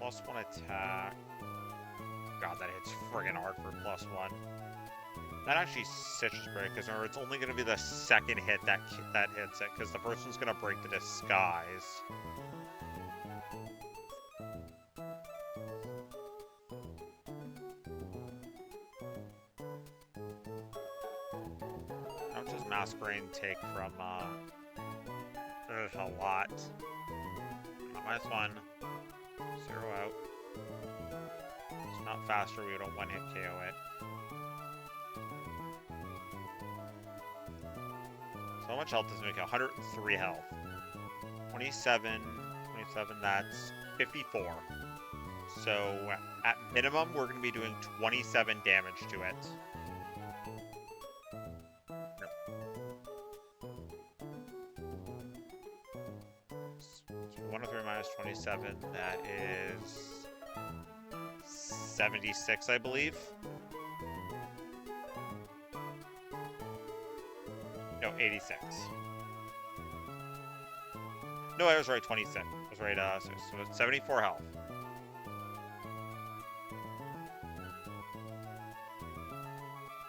+1 attack. God, that hits friggin' hard for +1. That actually Citrus Berry, because remember, it's only going to be the second hit that hits it, because the first one's going to break the Disguise. Masquerain take from a lot. -1. 0 out. It's not faster, we don't one-hit KO it. So how much health does it make? 103 health. 27, 27, that's 54. So at minimum, we're going to be doing 27 damage to it. So 103 minus 27, that is 76, I believe. No, 86. No, I was right, 26. I was right, so it's 74 health.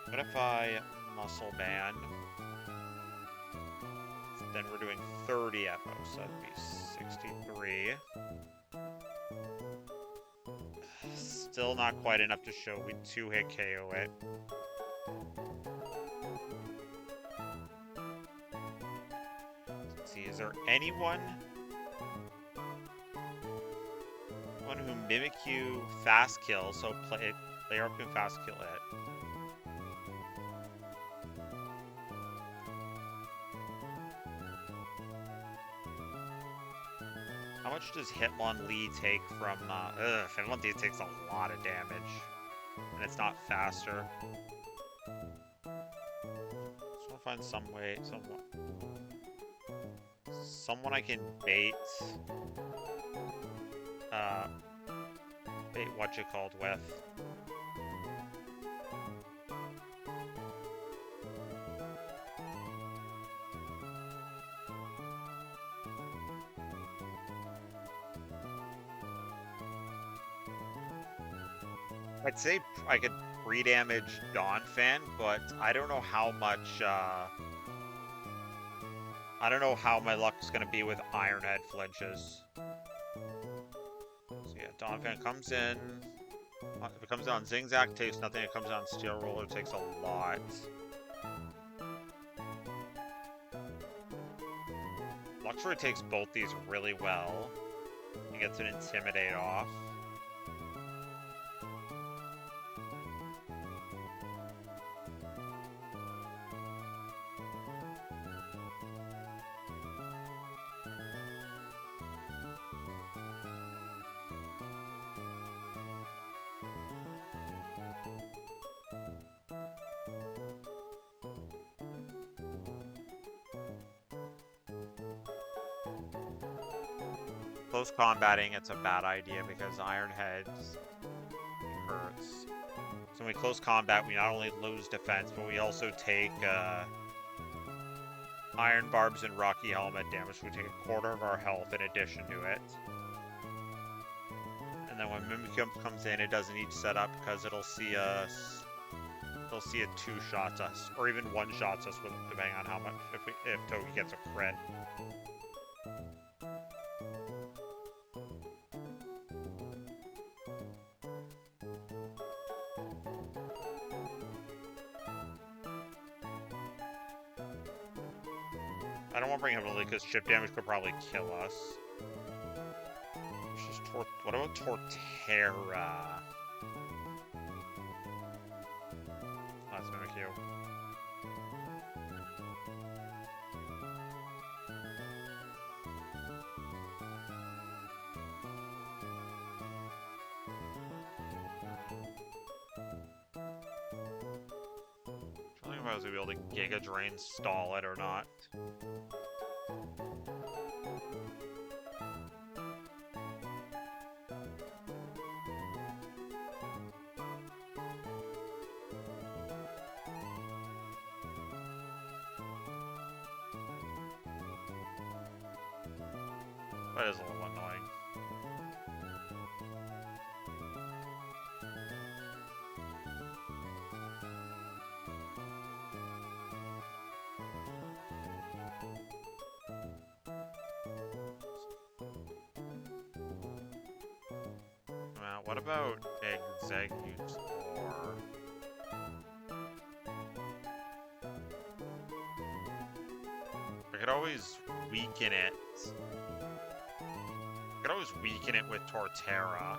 What if I muscle band? Then we're doing 30 at most, so that'd be 63. Still not quite enough to show we 2-hit KO it. Let's see, is there anyone who mimic you fast kill, so player up can fast kill it? How much does Hitmonlee take from, Hitmonlee takes a lot of damage, and it's not faster. Just wanna find some way, someone I can bait, with. I'd say I could pre-damage Dawnfan, but I don't know how much, I don't know how my luck's gonna be with Ironhead flinches. So yeah, Dawnfan comes in. If it comes on Zingzack, takes nothing. If it comes on Steel Roller, takes a lot. Luxray takes both these really well. He gets an Intimidate off. Close combating, it's a bad idea because Ironhead hurts. So when we close combat, we not only lose defense, but we also take Iron Barbs and Rocky Helmet damage. We take a quarter of our health in addition to it. And then when Mimikyu comes in, it doesn't need setup because it'll see us. It'll see it 2-shots us, or even 1-shots us, depending on how much. If Togi gets a crit. I don't want to bring him in because chip damage could probably kill us. What about Torterra? That's Mimikyu. I don't know if I was going to be able to Giga Drain stall it or not. That is a little annoying. What about Exeggutor? I could always weaken it. I could always weaken it with Torterra.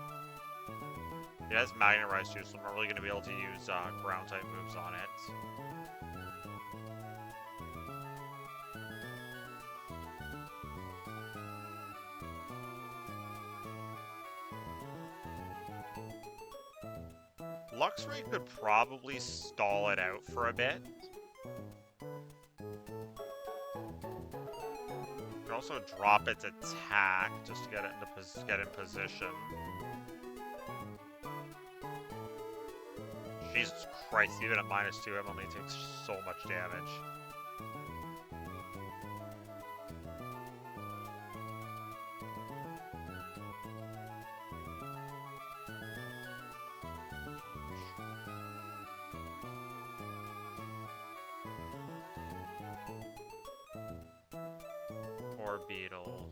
It has Magnet Rise too, so I'm not really going to be able to use ground type moves on it. Luxray could probably stall it out for a bit. Could also drop its attack just to get it get in position. Jesus Christ, even at -2, it only takes so much damage. Poor beetle.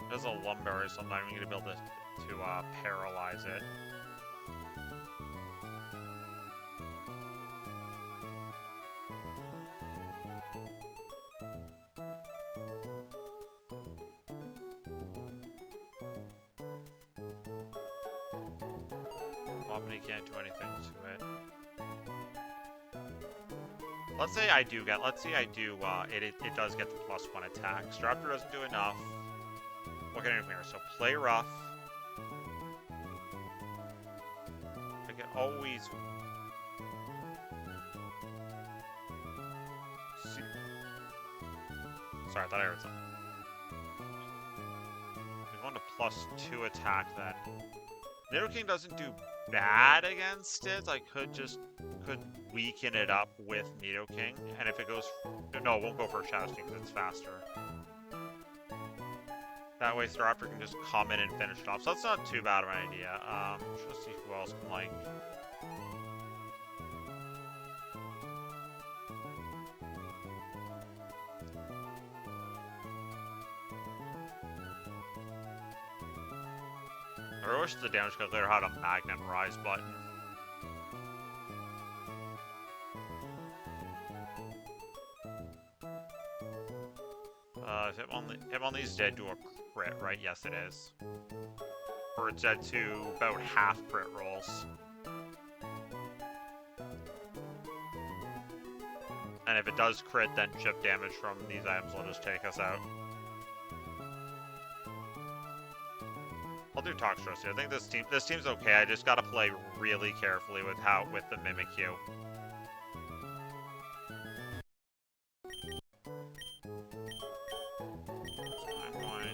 There's a lumber, so I'm not even gonna be able to paralyze it. Omni can't do anything to it. Let's say I do get, it does get the +1 attack. Staraptor doesn't do enough. What can I do here? So play rough. I can always... see. Sorry, I thought I heard something. We're going to +2 attack then. Nidoking doesn't do bad against it. I could weaken it up with Nidoking, and if it goes, no, it won't go for a Shadow Sneak because it's faster. That way, Staraptor can just come in and finish it off. So that's not too bad of an idea. Let's see who else can like. I wish the damage calculator had a Magnet Rise button. Hitmonlee's dead to a crit, right? Yes, it is. Or it's dead to about half crit rolls. And if it does crit, then chip damage from these items will just take us out. I'll do Toxtricity. I think this team's okay. I just gotta play really carefully with the Mimikyu.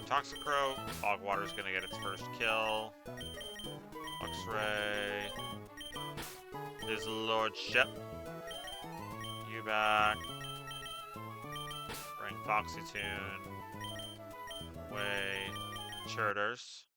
Toxicroak. Fogwater's gonna get its first kill. Luxray. His lordship. You back. Bring Foxytune. Away. Churders.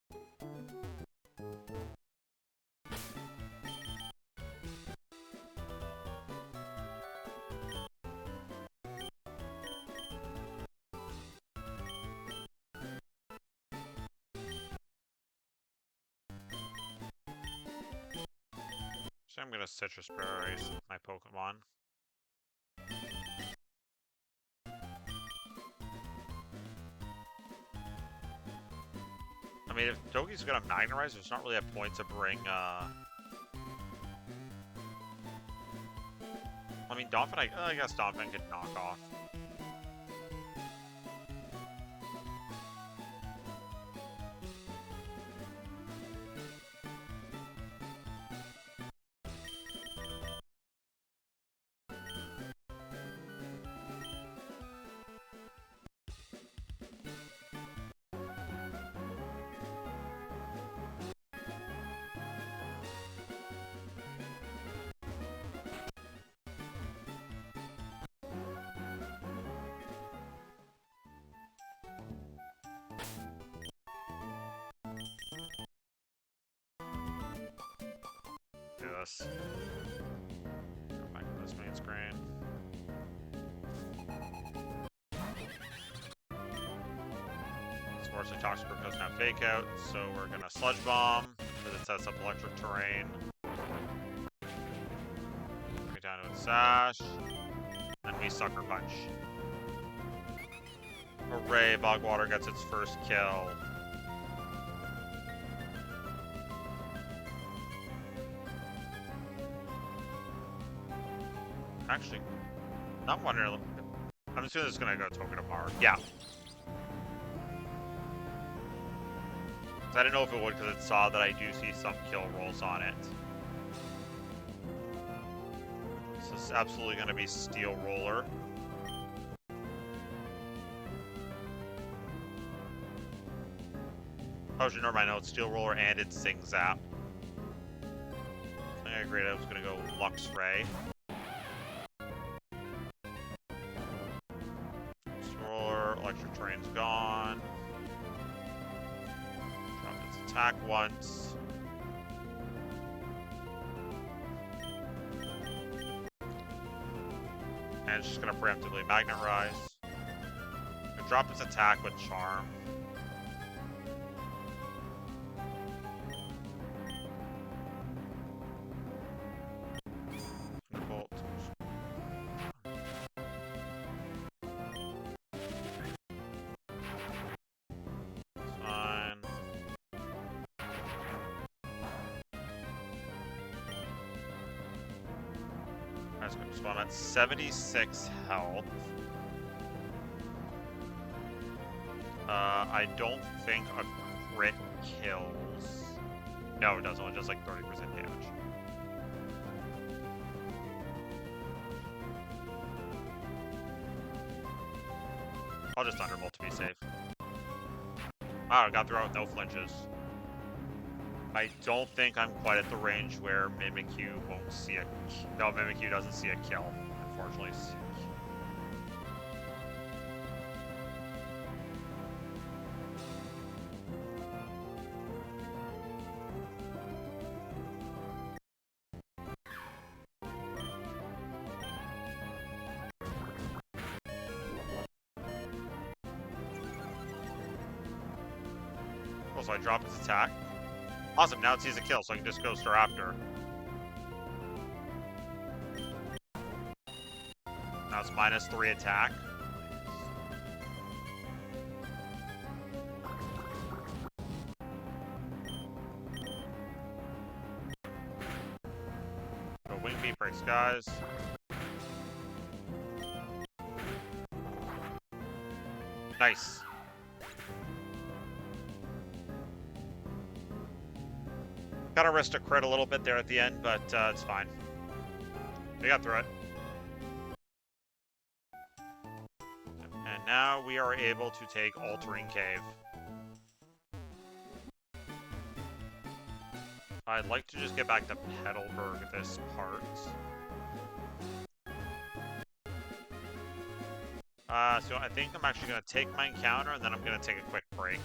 So I'm gonna Citrus Berries my Pokemon. I mean, if Dogi's gonna Magnet Rise, there's not really a point to bring, I mean, Donphin, I guess Donphin could knock off. This. Go back to this main screen. Unfortunately, Toxicroak doesn't have Fake Out, so we're gonna Sludge Bomb because it sets up Electric Terrain. Bring it down to its Sash, and we Sucker Punch. Hooray, Bogwater gets its first kill. Actually, I'm wondering. I'm assuming it's gonna go Togedemaru. Yeah. I didn't know if it would because it saw that I do see some kill rolls on it. So it's absolutely gonna be Steel Roller. Oh, never mind. No, it's Steel Roller and it's Zing Zap. I think I agreed I was gonna go Lux Ray. Roller, Electric Terrain's gone. Drop its attack once. And it's just gonna preemptively Magnet Rise. Gonna drop its attack with Charm. Thunderbolt. Fine. That's gonna spawn at 76 health. I don't think a crit kills. No, it doesn't. It does like 30% damage. I'll just Thunderbolt to be safe. Ah, I got through with no flinches. I don't think I'm quite at the range where Mimikyu won't see a... No, Mimikyu doesn't see a kill, unfortunately. Oh, so I drop its attack. Awesome, now it sees a kill, so I can just go Staraptor. Now it's -3 attack. Go Wing Beat, break skies. Nice. Gotta risk a crit a little bit there at the end, but it's fine. We got through it. And now we are able to take Altering Cave. I'd like to just get back to Petalburg this part. So I think I'm actually going to take my encounter, and then I'm going to take a quick break.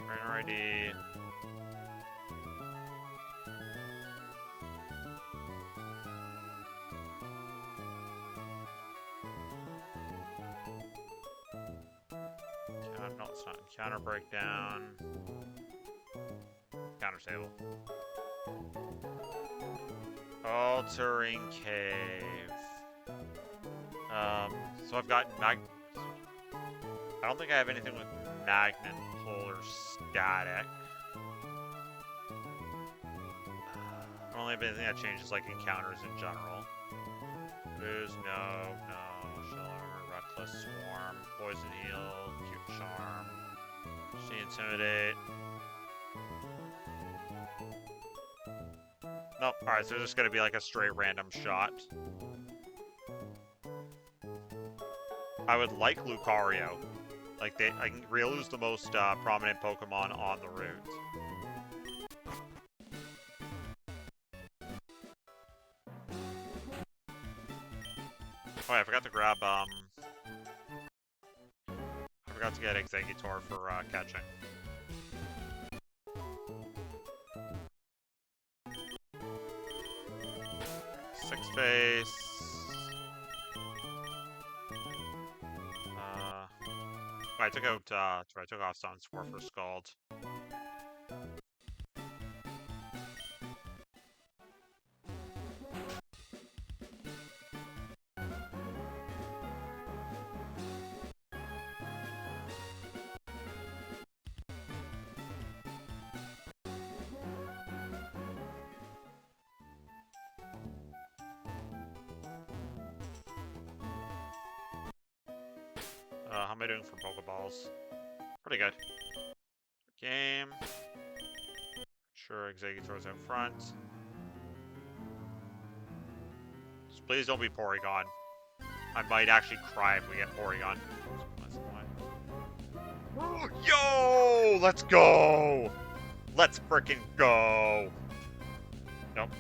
Trainer ID. No, it's not. Encounter breakdown. Counter table. Altering Cave. So I've got I don't think I have anything with Magnet, Pull, or Static. I don't have anything that changes like encounters in general. Booze, no. Shiller, Reckless Swarm, Poison Heal, Cute Charm, She Intimidate. Nope, alright, so there's just gonna be like a straight random shot. I would like Lucario. Like, I think Riolu's the most prominent Pokemon on the route. Oh yeah, I forgot to grab, I forgot to get Exeggutor for catching. Six face. I took out, I took off Sunscore for Scald. How am I doing for Pokeballs? Pretty good. Game. Sure, Executor's out front. Just please don't be Porygon. I might actually cry if we get Porygon. Yo! Let's go! Let's frickin' go! Nope.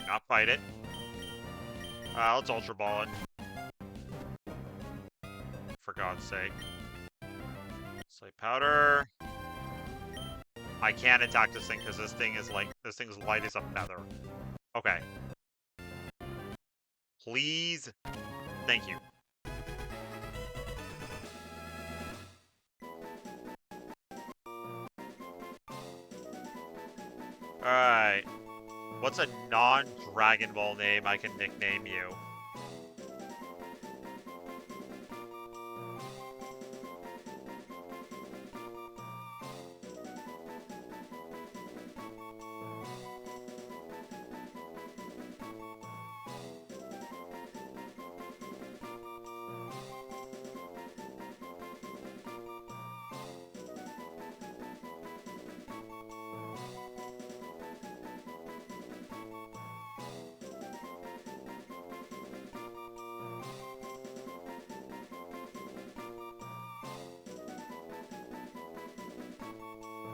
Not fight it. Let's Ultra Ball it. For God's sake. Slate Powder. I can't attack this thing because this thing's light as a feather. Okay. Please. Thank you. Alright. What's a non-Dragon Ball name I can nickname you?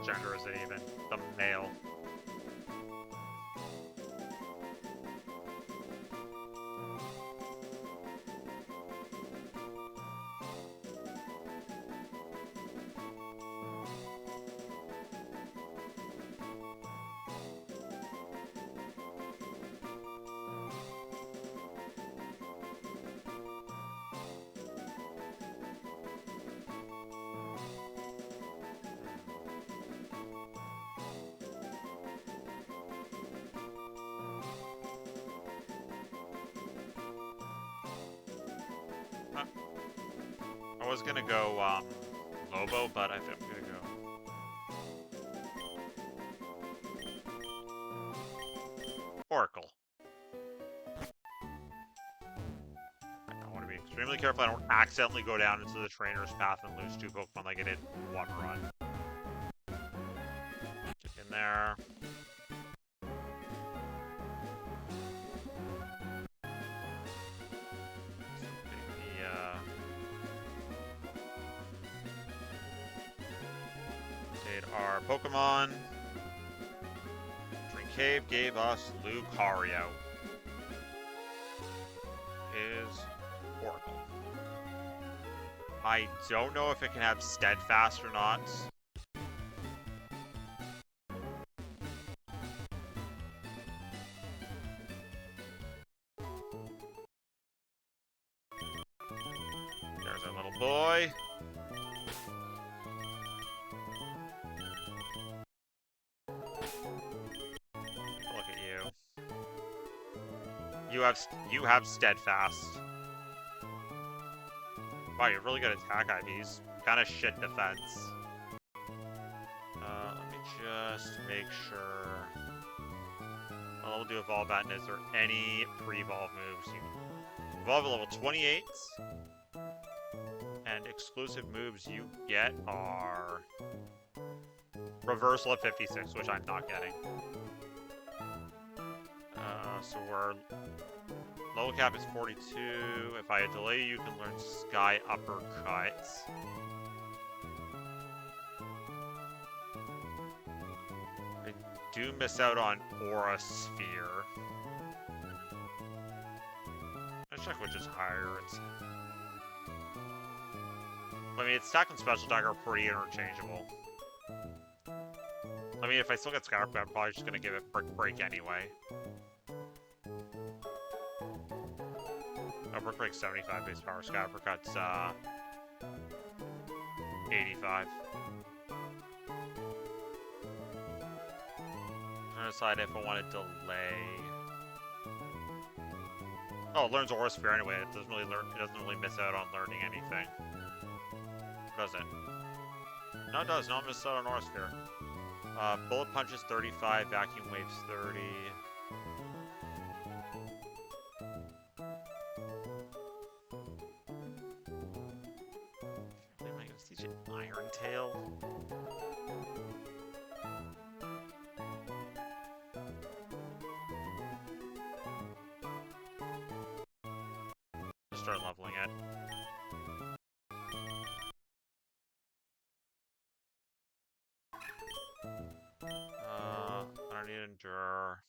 Gender is it even? The male. I was gonna go, Lobo, but I think I'm gonna go Oracle. I want to be extremely careful I don't accidentally go down into the trainer's path and lose 2 Pokemon like I did in 1 run. Get in there. Our Pokemon. Drink Cave gave us Lucario. Is Oracle. I don't know if it can have Steadfast or not. There's our little boy. You have Steadfast. Wow, you're really good at attack IVs. Kind of shit defense. Let me just make sure. Well, we'll do Evolve Baton. Is there any pre-evolve moves? You evolve at level 28. And exclusive moves you get are Reversal at 56, which I'm not getting. So we're level cap is 42. If I delay you can learn Sky Uppercut. I do miss out on Aura Sphere. Let's check which is higher. I mean, its attack and special attack are pretty interchangeable. I mean, if I still get Sky Uppercut, I'm probably just gonna give it Brick Break anyway. Oh, Brick Break's 75 base power. Sky Uppercut's 85. I'm gonna decide if I want to delay. Oh, it learns Aura Sphere anyway. It doesn't really miss out on learning anything. Does it? No, it does. No Minnesota North Sphere. Bullet Punch is 35, Vacuum Wave's 30. Am I gonna teach it Iron Tail? Just start leveling it. I don't need Endure.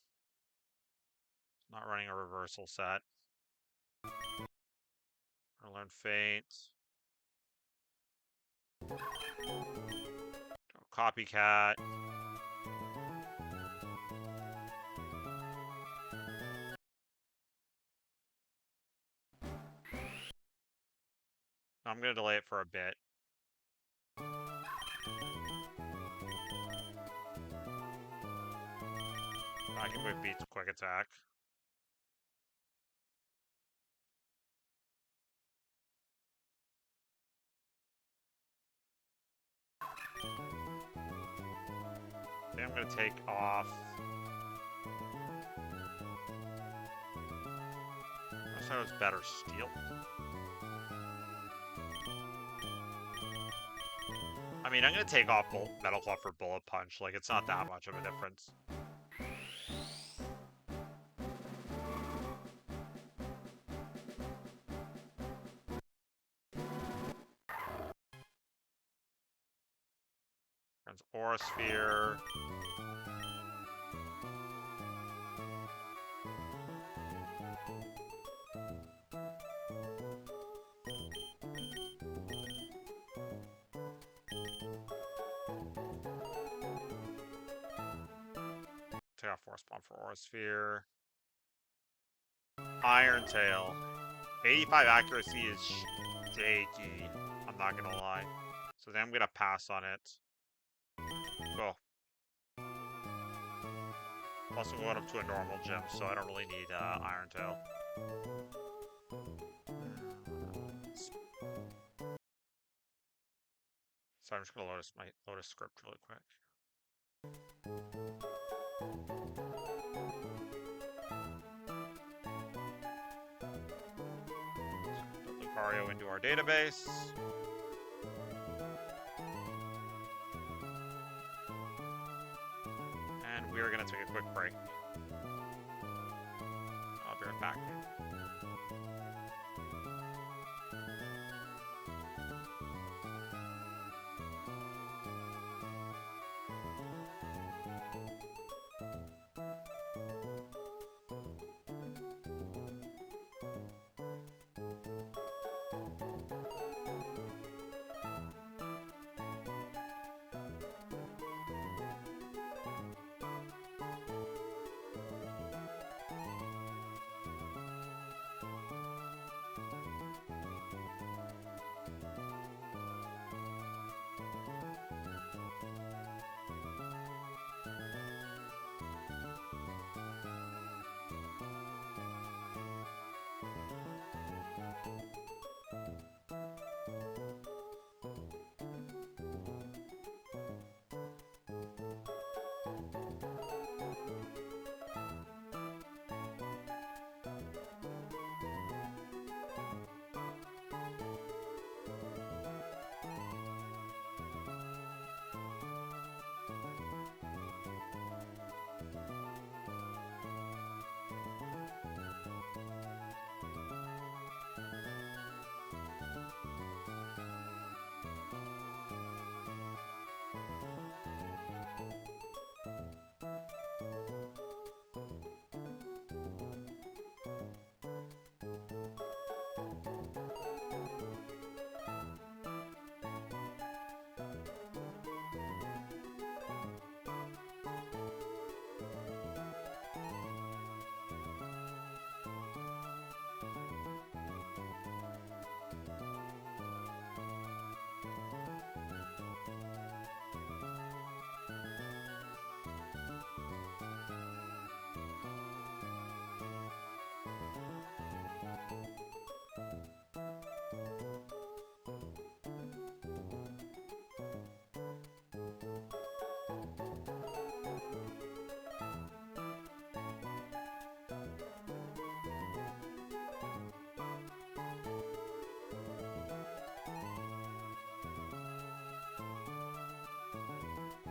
Not running a reversal set. I learn Fate. Copycat. I'm gonna delay it for a bit. I can move beats quick attack. I think I'm gonna take off. I thought it was better steel. I mean, I'm gonna take off Metal Claw for Bullet Punch. Like, it's not that much of a difference. There's Aura Sphere. Take off Force Bomb for Aura Sphere. Iron Tail. 85 accuracy is shaky. I'm not gonna lie. So then I'm gonna pass on it. Cool. Plus, I'm going up to a normal gym, so I don't really need Iron Tail. So I'm just gonna load a script really quick. Put Lucario into our database. And we are gonna take a quick break. I'll be right back.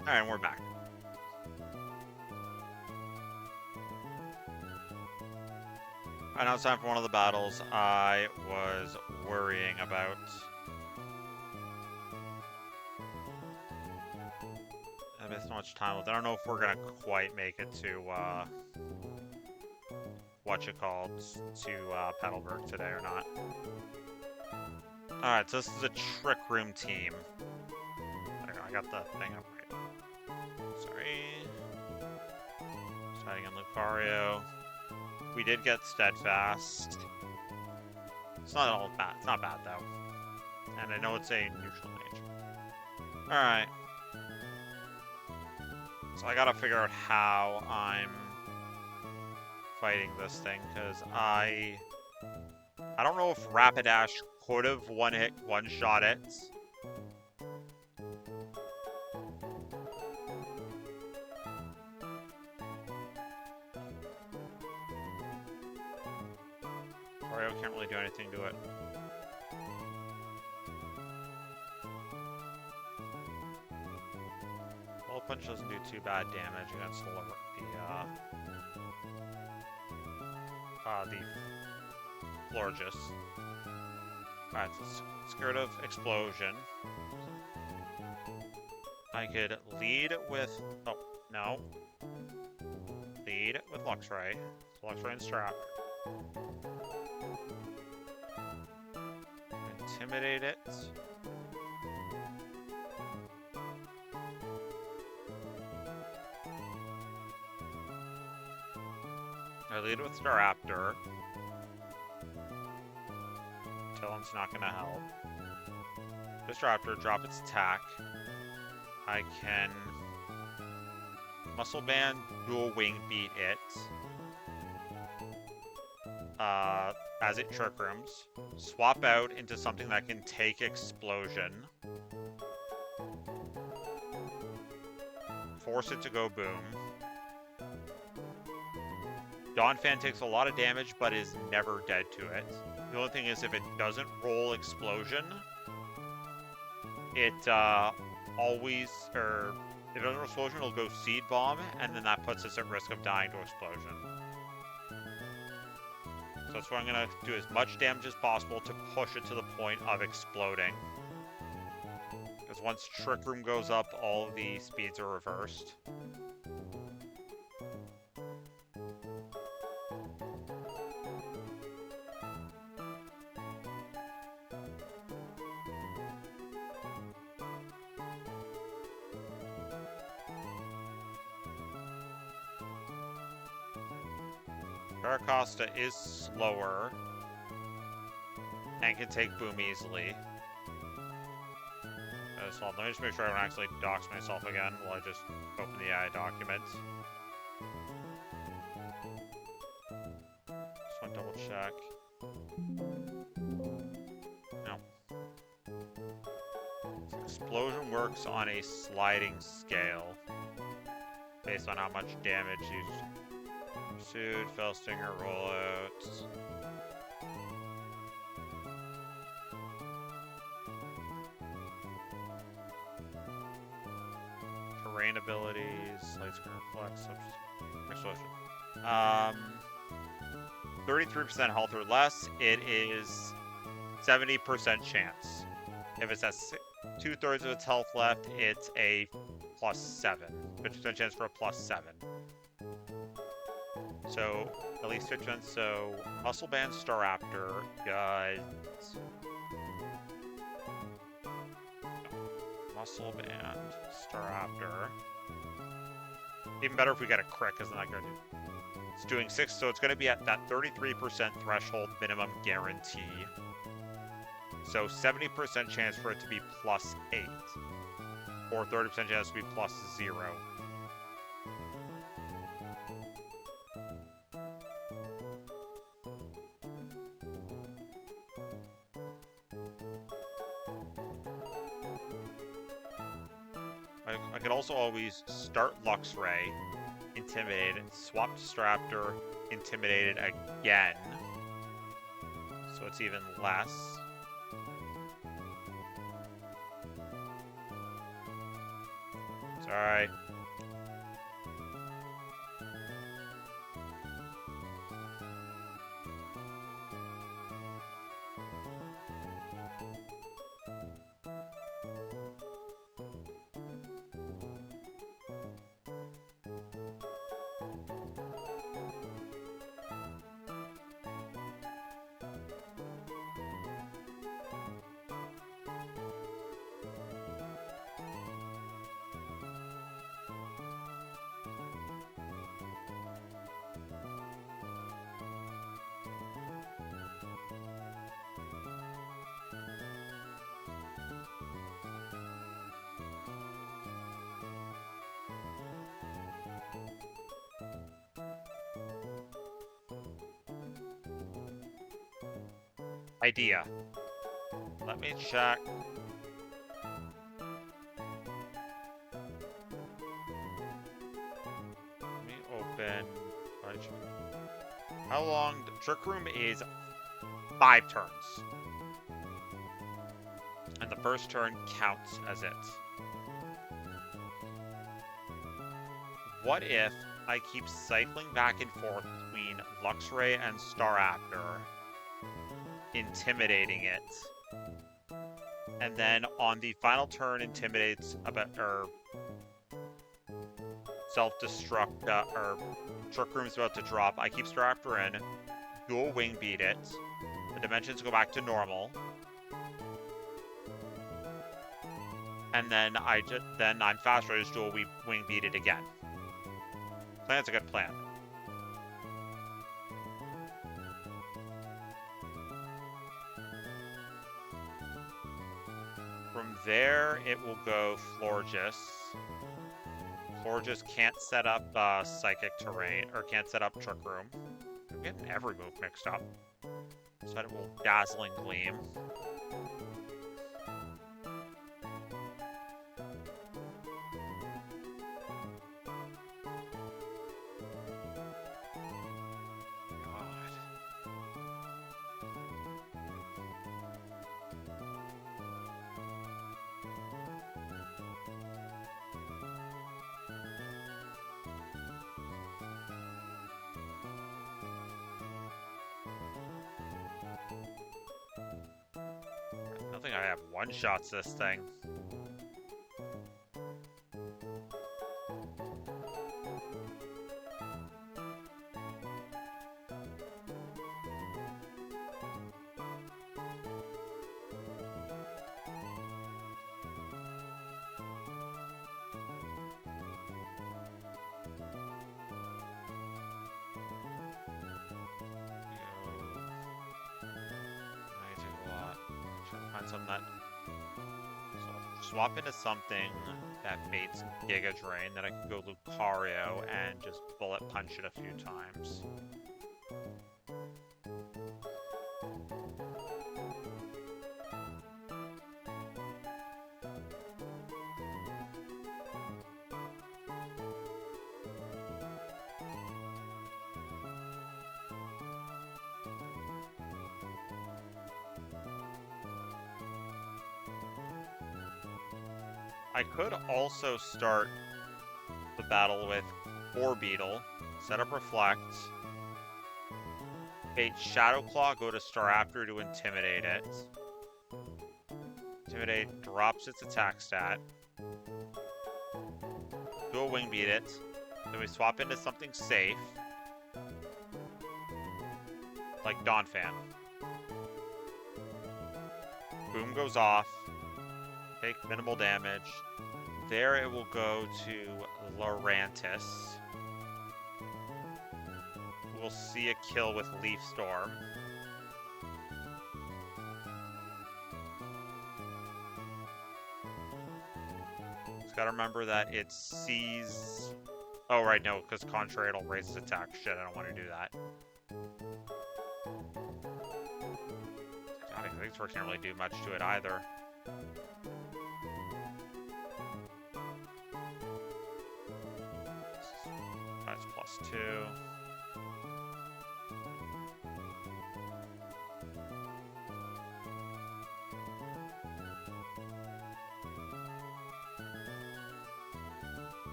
Alright, we're back. Alright, now it's time for one of the battles I was worrying about. I missed so much time left. I don't know if we're gonna quite make it to, to Petalburg today or not. Alright, so this is a Trick Room team. I got the thing up right. Sorry. Starting in Lucario. We did get Steadfast. It's not all bad. It's not bad, though. And I know it's a neutral nature. Alright. So I gotta figure out how I'm fighting this thing, because I don't know if Rapidash could have one-shot it. Wario can't really do anything to it. Bullet Punch doesn't do too bad damage against the Florges. Alright, so scared of Explosion. I could lead with... oh, no. Lead with Luxray. So Luxray and Strap. Intimidate it. I lead with Staraptor. Talon's not gonna help. This Staraptor, drop its attack. I can Muscle Band, Dual Wing Beat it. As it Trick Rooms. Swap out into something that can take Explosion. Force it to go Boom. Donphan takes a lot of damage, but is never dead to it. The only thing is, if it doesn't roll Explosion, it always, or if it doesn't roll Explosion, it'll go Seed Bomb, and then that puts us at risk of dying to Explosion. So that's why I'm going to do as much damage as possible to push it to the point of exploding. Because once Trick Room goes up, all of the speeds are reversed. Paracosta is slower and can take Boom easily. So let me just make sure I don't actually dox myself again while I just open the AI document. Just want to double check. No. Explosion works on a sliding scale based on how much damage you pursued, Fell Stinger, rollouts. Terrain abilities, Light Screen Reflex, Explosion. 33% health or less, it is 70% chance. If it's at 2/3 of its health left, it's a +7. 50% chance for a +7. So, at least 50%. So, Muscle Band Staraptor does... Muscle Band Staraptor. Even better if we get a crit, because then I go do... It's doing 6, so it's going to be at that 33% threshold minimum guarantee. So, 70% chance for it to be +8. Or 30% chance to be +0. I could also always start Luxray, Intimidate it, swap to Staraptor, Intimidate it again. So it's even less. So Alright. Idea. Let me check. Let me open. How long? The Trick Room is 5 turns. And the first turn counts as it. What if I keep cycling back and forth between Luxray and Staraptor, intimidating it, and then on the final turn intimidates about or self-destruct or Trick Room's about to drop. I keep Staraptor in, dual wing beat it, the dimensions go back to normal, and then I'm faster. I just dual wing beat it again. I think that's a good plan. From there, it will go Florges. Florges can't set up Psychic Terrain, or can't set up Trick Room. I'm getting every move mixed up. So it will Dazzling Gleam. I think I have one-shots this thing. Something that swap into something that baits Giga Drain, then I can go Lucario and just bullet punch it a few times. I could also start the battle with Orbeetle, set up Reflect, bait Shadow Claw, go to Staraptor to intimidate it. Intimidate drops its attack stat. Go Wing Beat it. Then we swap into something safe, like Donphan. Boom goes off. Take minimal damage. There it will go to Lurantis. We'll see a kill with Leaf Storm. Just gotta remember that it sees... Oh, right, no, because Contrary it'll raise its attack. Shit, I don't want to do that. God, I think Xworks can't really do much to it either. That's +2.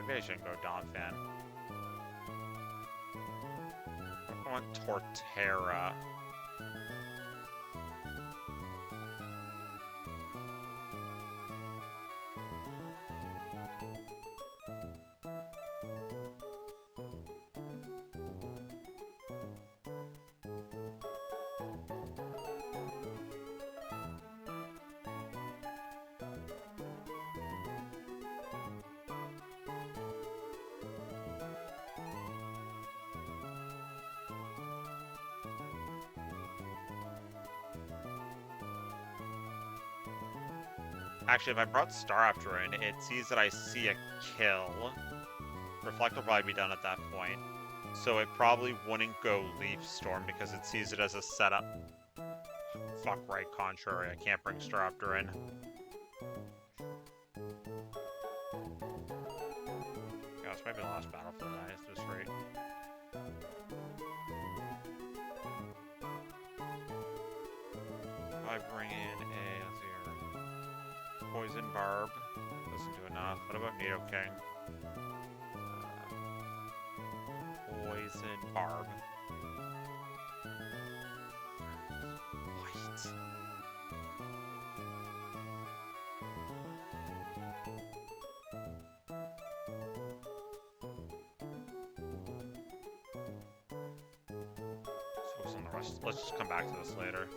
Maybe I shouldn't go Donphan. I want Torterra. Actually, if I brought Staraptor in, it sees that I see a kill. Reflect will probably be done at that point. So it probably wouldn't go Leaf Storm because it sees it as a setup. Fuck right, contrary. I can't bring Staraptor in. Yeah, this might be the last battle for the night at this rate. If I bring in a, let's see here, Poison Barb, doesn't do enough. What about Nidoking? Poison Barb. What? Focus on the rest. Let's just come back to this later.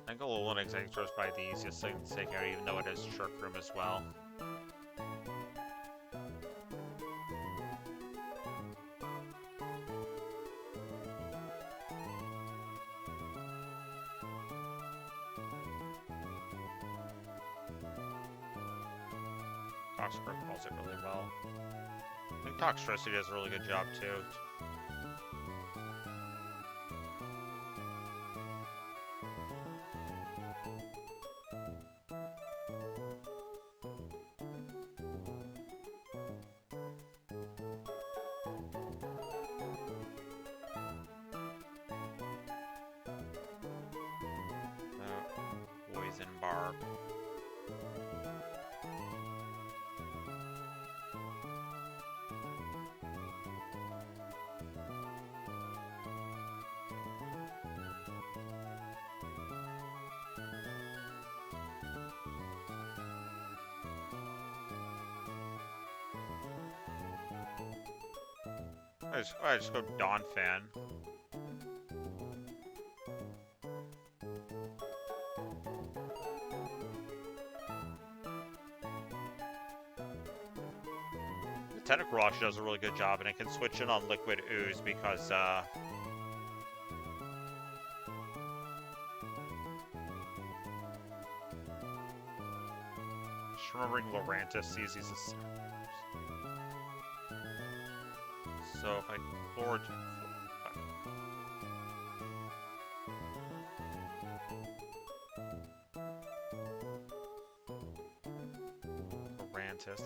I think Alolan Exeggutor is probably the easiest thing to take out, even though it has Trick Room as well. Toxicroak calls it really well. I think Toxtricity does a really good job too. Poison Barb. I just go Donphan. Tentacle Rock does a really good job, and it can switch in on Liquid Ooze because, just remembering Lurantis sees these as... So if I forward...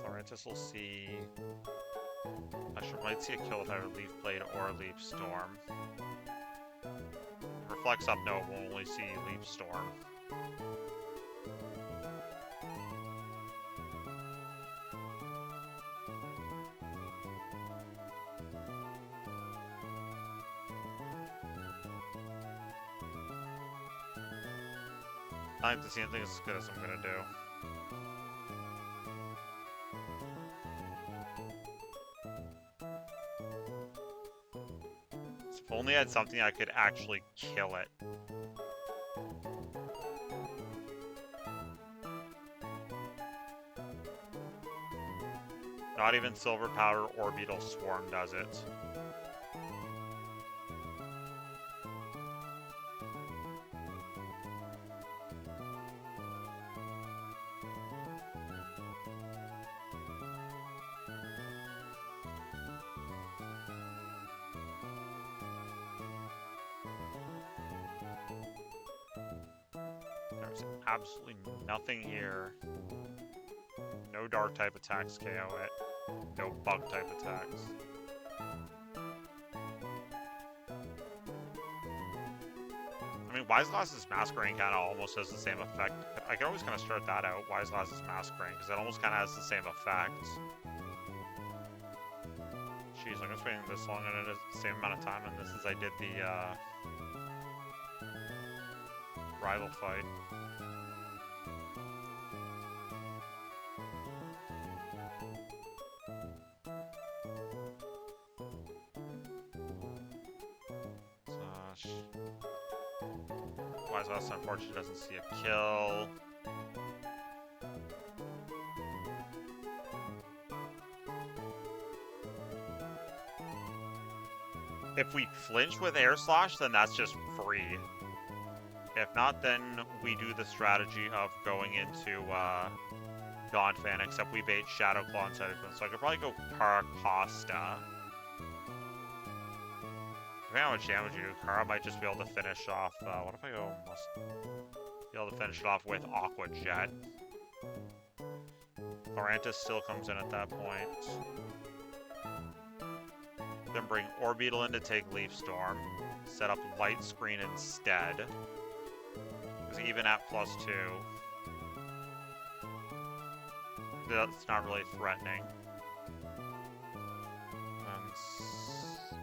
Lurantis will see... I might see a kill with either Leaf Blade or Leaf Storm. Reflects up, no, it will only see Leaf Storm. I have to see anything as good as I'm gonna do. If only I had something I could actually kill it. Not even Silver Powder or Beetle Swarm does it. There's absolutely nothing here. No dark type attacks KO it. No bug type attacks. I mean, Wise Glass's Masquerade kind of almost has the same effect. I can always kind of start that out, Wise Glass's Masquerade, because it almost kind of has the same effect. Jeez, I'm just waiting this long and it is the same amount of time on this as I did the rival fight. Wise Glass unfortunately doesn't see a kill. If we flinch with Air Slash, then that's just free. If not, then we do the strategy of going into Dawn Fan, except we bait Shadow Claw instead of him. So I could probably go Paracosta. Depending on how much damage you do, Kara might just be able to finish off. What if I go be able to finish it off with Aqua Jet? Lorantis still comes in at that point. Then bring Orbeetle in to take Leaf Storm. Set up Light Screen instead. Because even at +2, that's not really threatening. And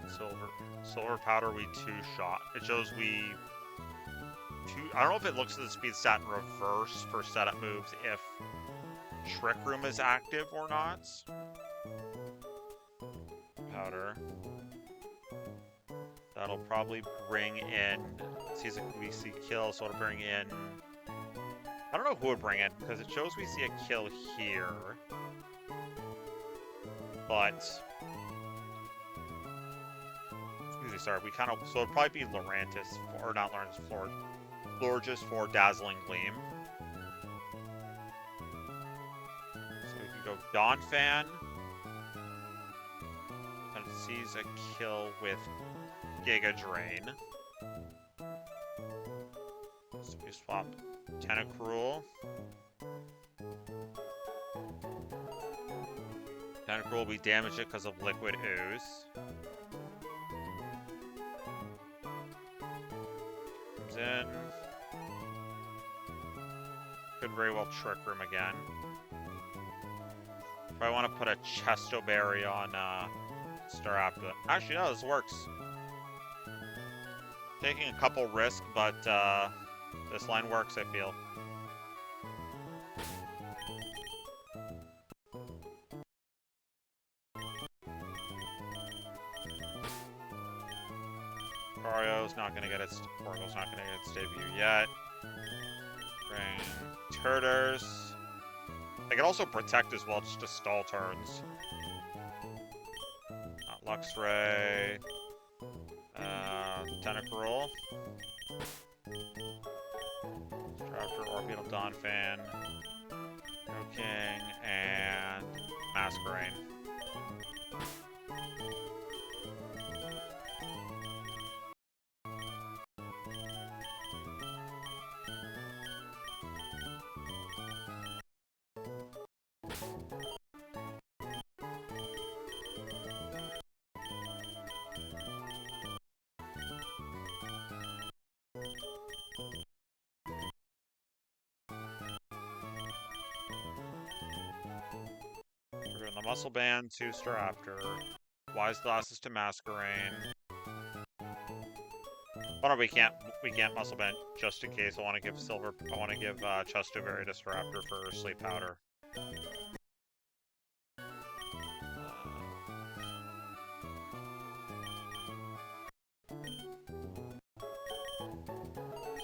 Silver Powder we 2-shot. It shows we I don't know if it looks at the speed stat in reverse for setup moves if Trick Room is active or not. Powder. That'll probably bring in, sees a we see kill, so it'll bring in, I don't know who would bring in, because it shows we see a kill here. But, sorry, we kind of, so it'd probably be Lorantis, or not Lorantis, Florges for Dazzling Gleam. So we can go Dawn Fan. And it sees a kill with Giga Drain. So we swap Tentacruel. Tentacruel, we damage it because of Liquid Ooze. Comes in. Could very well Trick Room again. If I want to put a Chesto Berry on Staraptor. Actually, no, this works. Taking a couple risks, but this line works, I feel. Mario's not gonna get its Portal's not gonna get its debut yet. Bring Turters. I can also protect as well, just to stall turns. Luxray. Tentacruel. Raptor, Orbeetle, Dawn Fan. King, and Masquerade. The Muscle Band to Staraptor. Wise Glasses to Masquerade. Oh no, we can't Muscle Band just in case. I want to give Chesto Berry to Staraptor for Sleep Powder.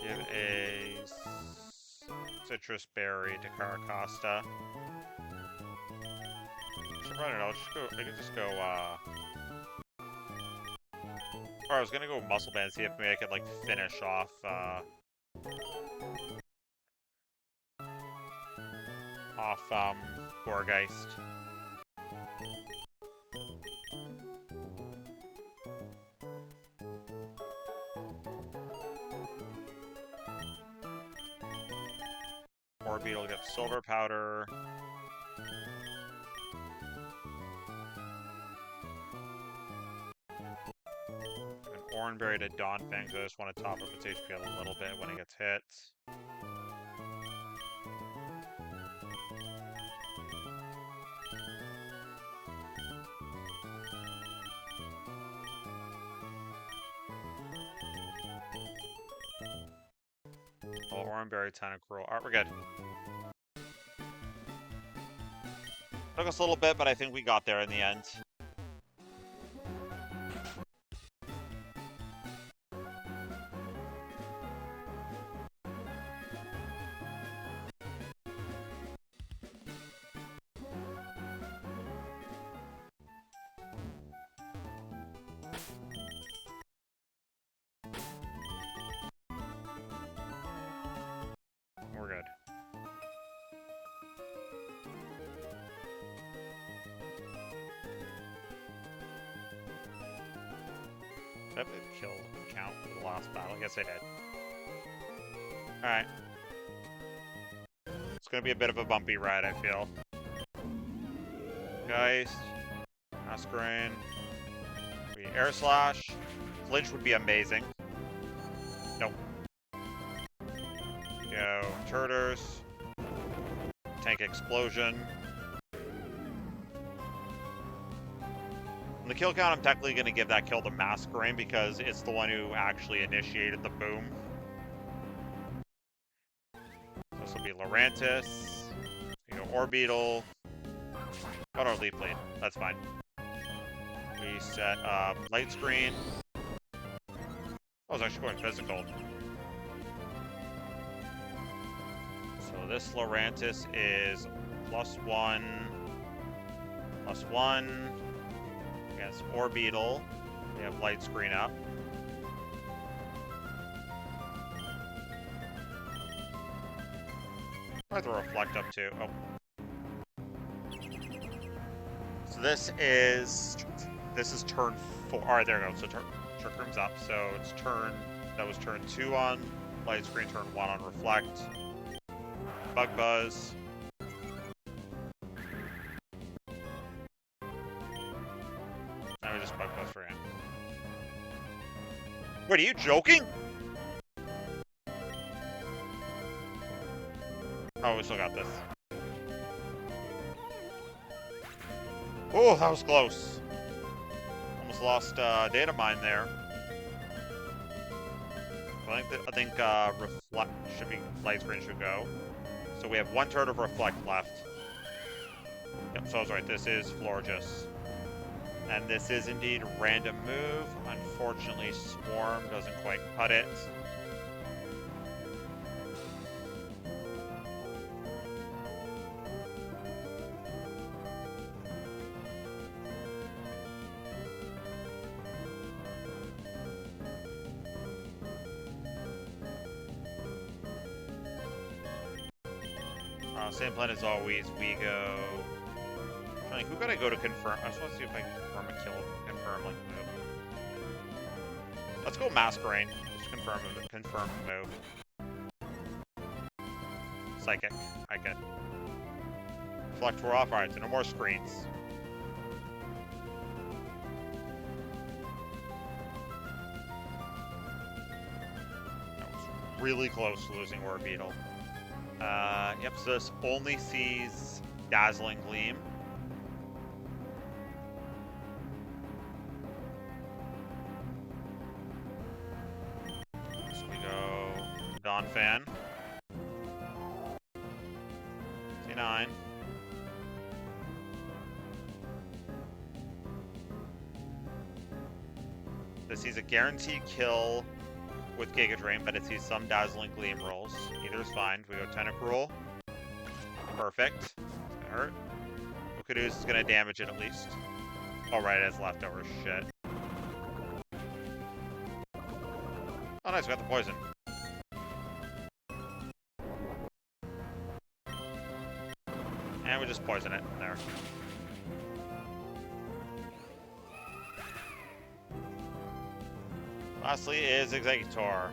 Give a Citrus Berry to Caracosta. I don't know, I could just go, or I was gonna go Muscle Band, see if maybe I could, like, finish off, Gourgeist. got Solar Powder. An Oranberry to Dawnfang, so I just want to top up its HP a little bit when it gets hit. Oh, Oranberry, Tentacruel. Alright, we're good. Took us a little bit, but I think we got there in the end. We're good. Did I have kill count for the last battle? Yes, I did. Alright. It's gonna be a bit of a bumpy ride, I feel. Geist. Masquerain. We Air Slash. Flinch would be amazing. Nope. Go Turters. Tank Explosion. On the kill count, I'm technically going to give that kill to Masquerain because it's the one who actually initiated the boom. So this will be Lurantis. We go Orbeetle. Got our Leaf Blade. That's fine. We set up Light Screen. I was actually going physical. So this Lurantis is +1. +1. Against Orbeetle. We have Light Screen up. I have to Reflect up too. Oh. So this is turn 4. Alright, there we go. So Trick Room's up. So it's that was turn 2 on Light Screen, turn 1 on Reflect. Bug Buzz. Now we just Bug Buzz for him. Wait, are you joking? Oh, we still got this. Oh, that was close. Almost lost data mine there. I think Reflect should be, Light Screen should go. So we have 1 turn of Reflect left. Yep, so I was right. This is Florges. And this is indeed Random Move. Unfortunately, Swarm doesn't quite cut it. Same plan as always. We go. Like, who gotta go to confirm? I just want to see if I can confirm a kill. Confirm like move. Let's go Masquerain. Just confirm move. Psychic. I get. Reflect, we're off. Alright, so no more screens. That was really close to losing Orbeetle. Yep, so this only sees Dazzling Gleam. So we go Dawnfang. C9. This sees a guaranteed kill with Giga Drain, but it sees some Dazzling Gleam rolls. Either is fine. We go Tentacruel. Perfect. It's gonna hurt. Okadu's is gonna damage it at least. Oh, right, it has leftover shit. Oh, nice, we got the poison. And we just poison it there. Lastly is Executor.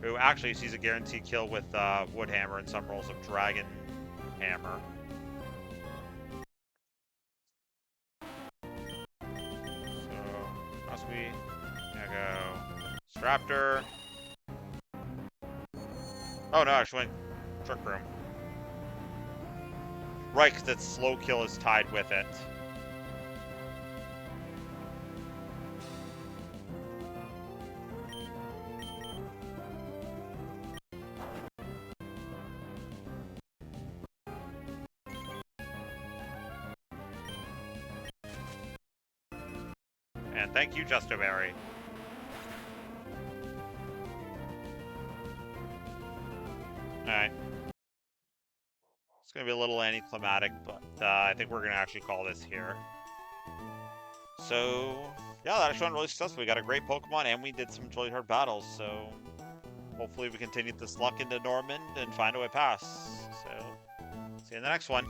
who actually sees a guaranteed kill with Wood Hammer and some rolls of Dragon Hammer. So, must we? Gonna go Straptor. Oh no, actually, Trick Room. Right, because its slow kill is tied with it. And thank you, Justoberry. Alright. It's going to be a little anticlimactic, but I think we're going to actually call this here. So, yeah, that actually went really successful. We got a great Pokemon, and we did some really hard battles, so hopefully we continue this luck into Normand and find a way past. So, see you in the next one.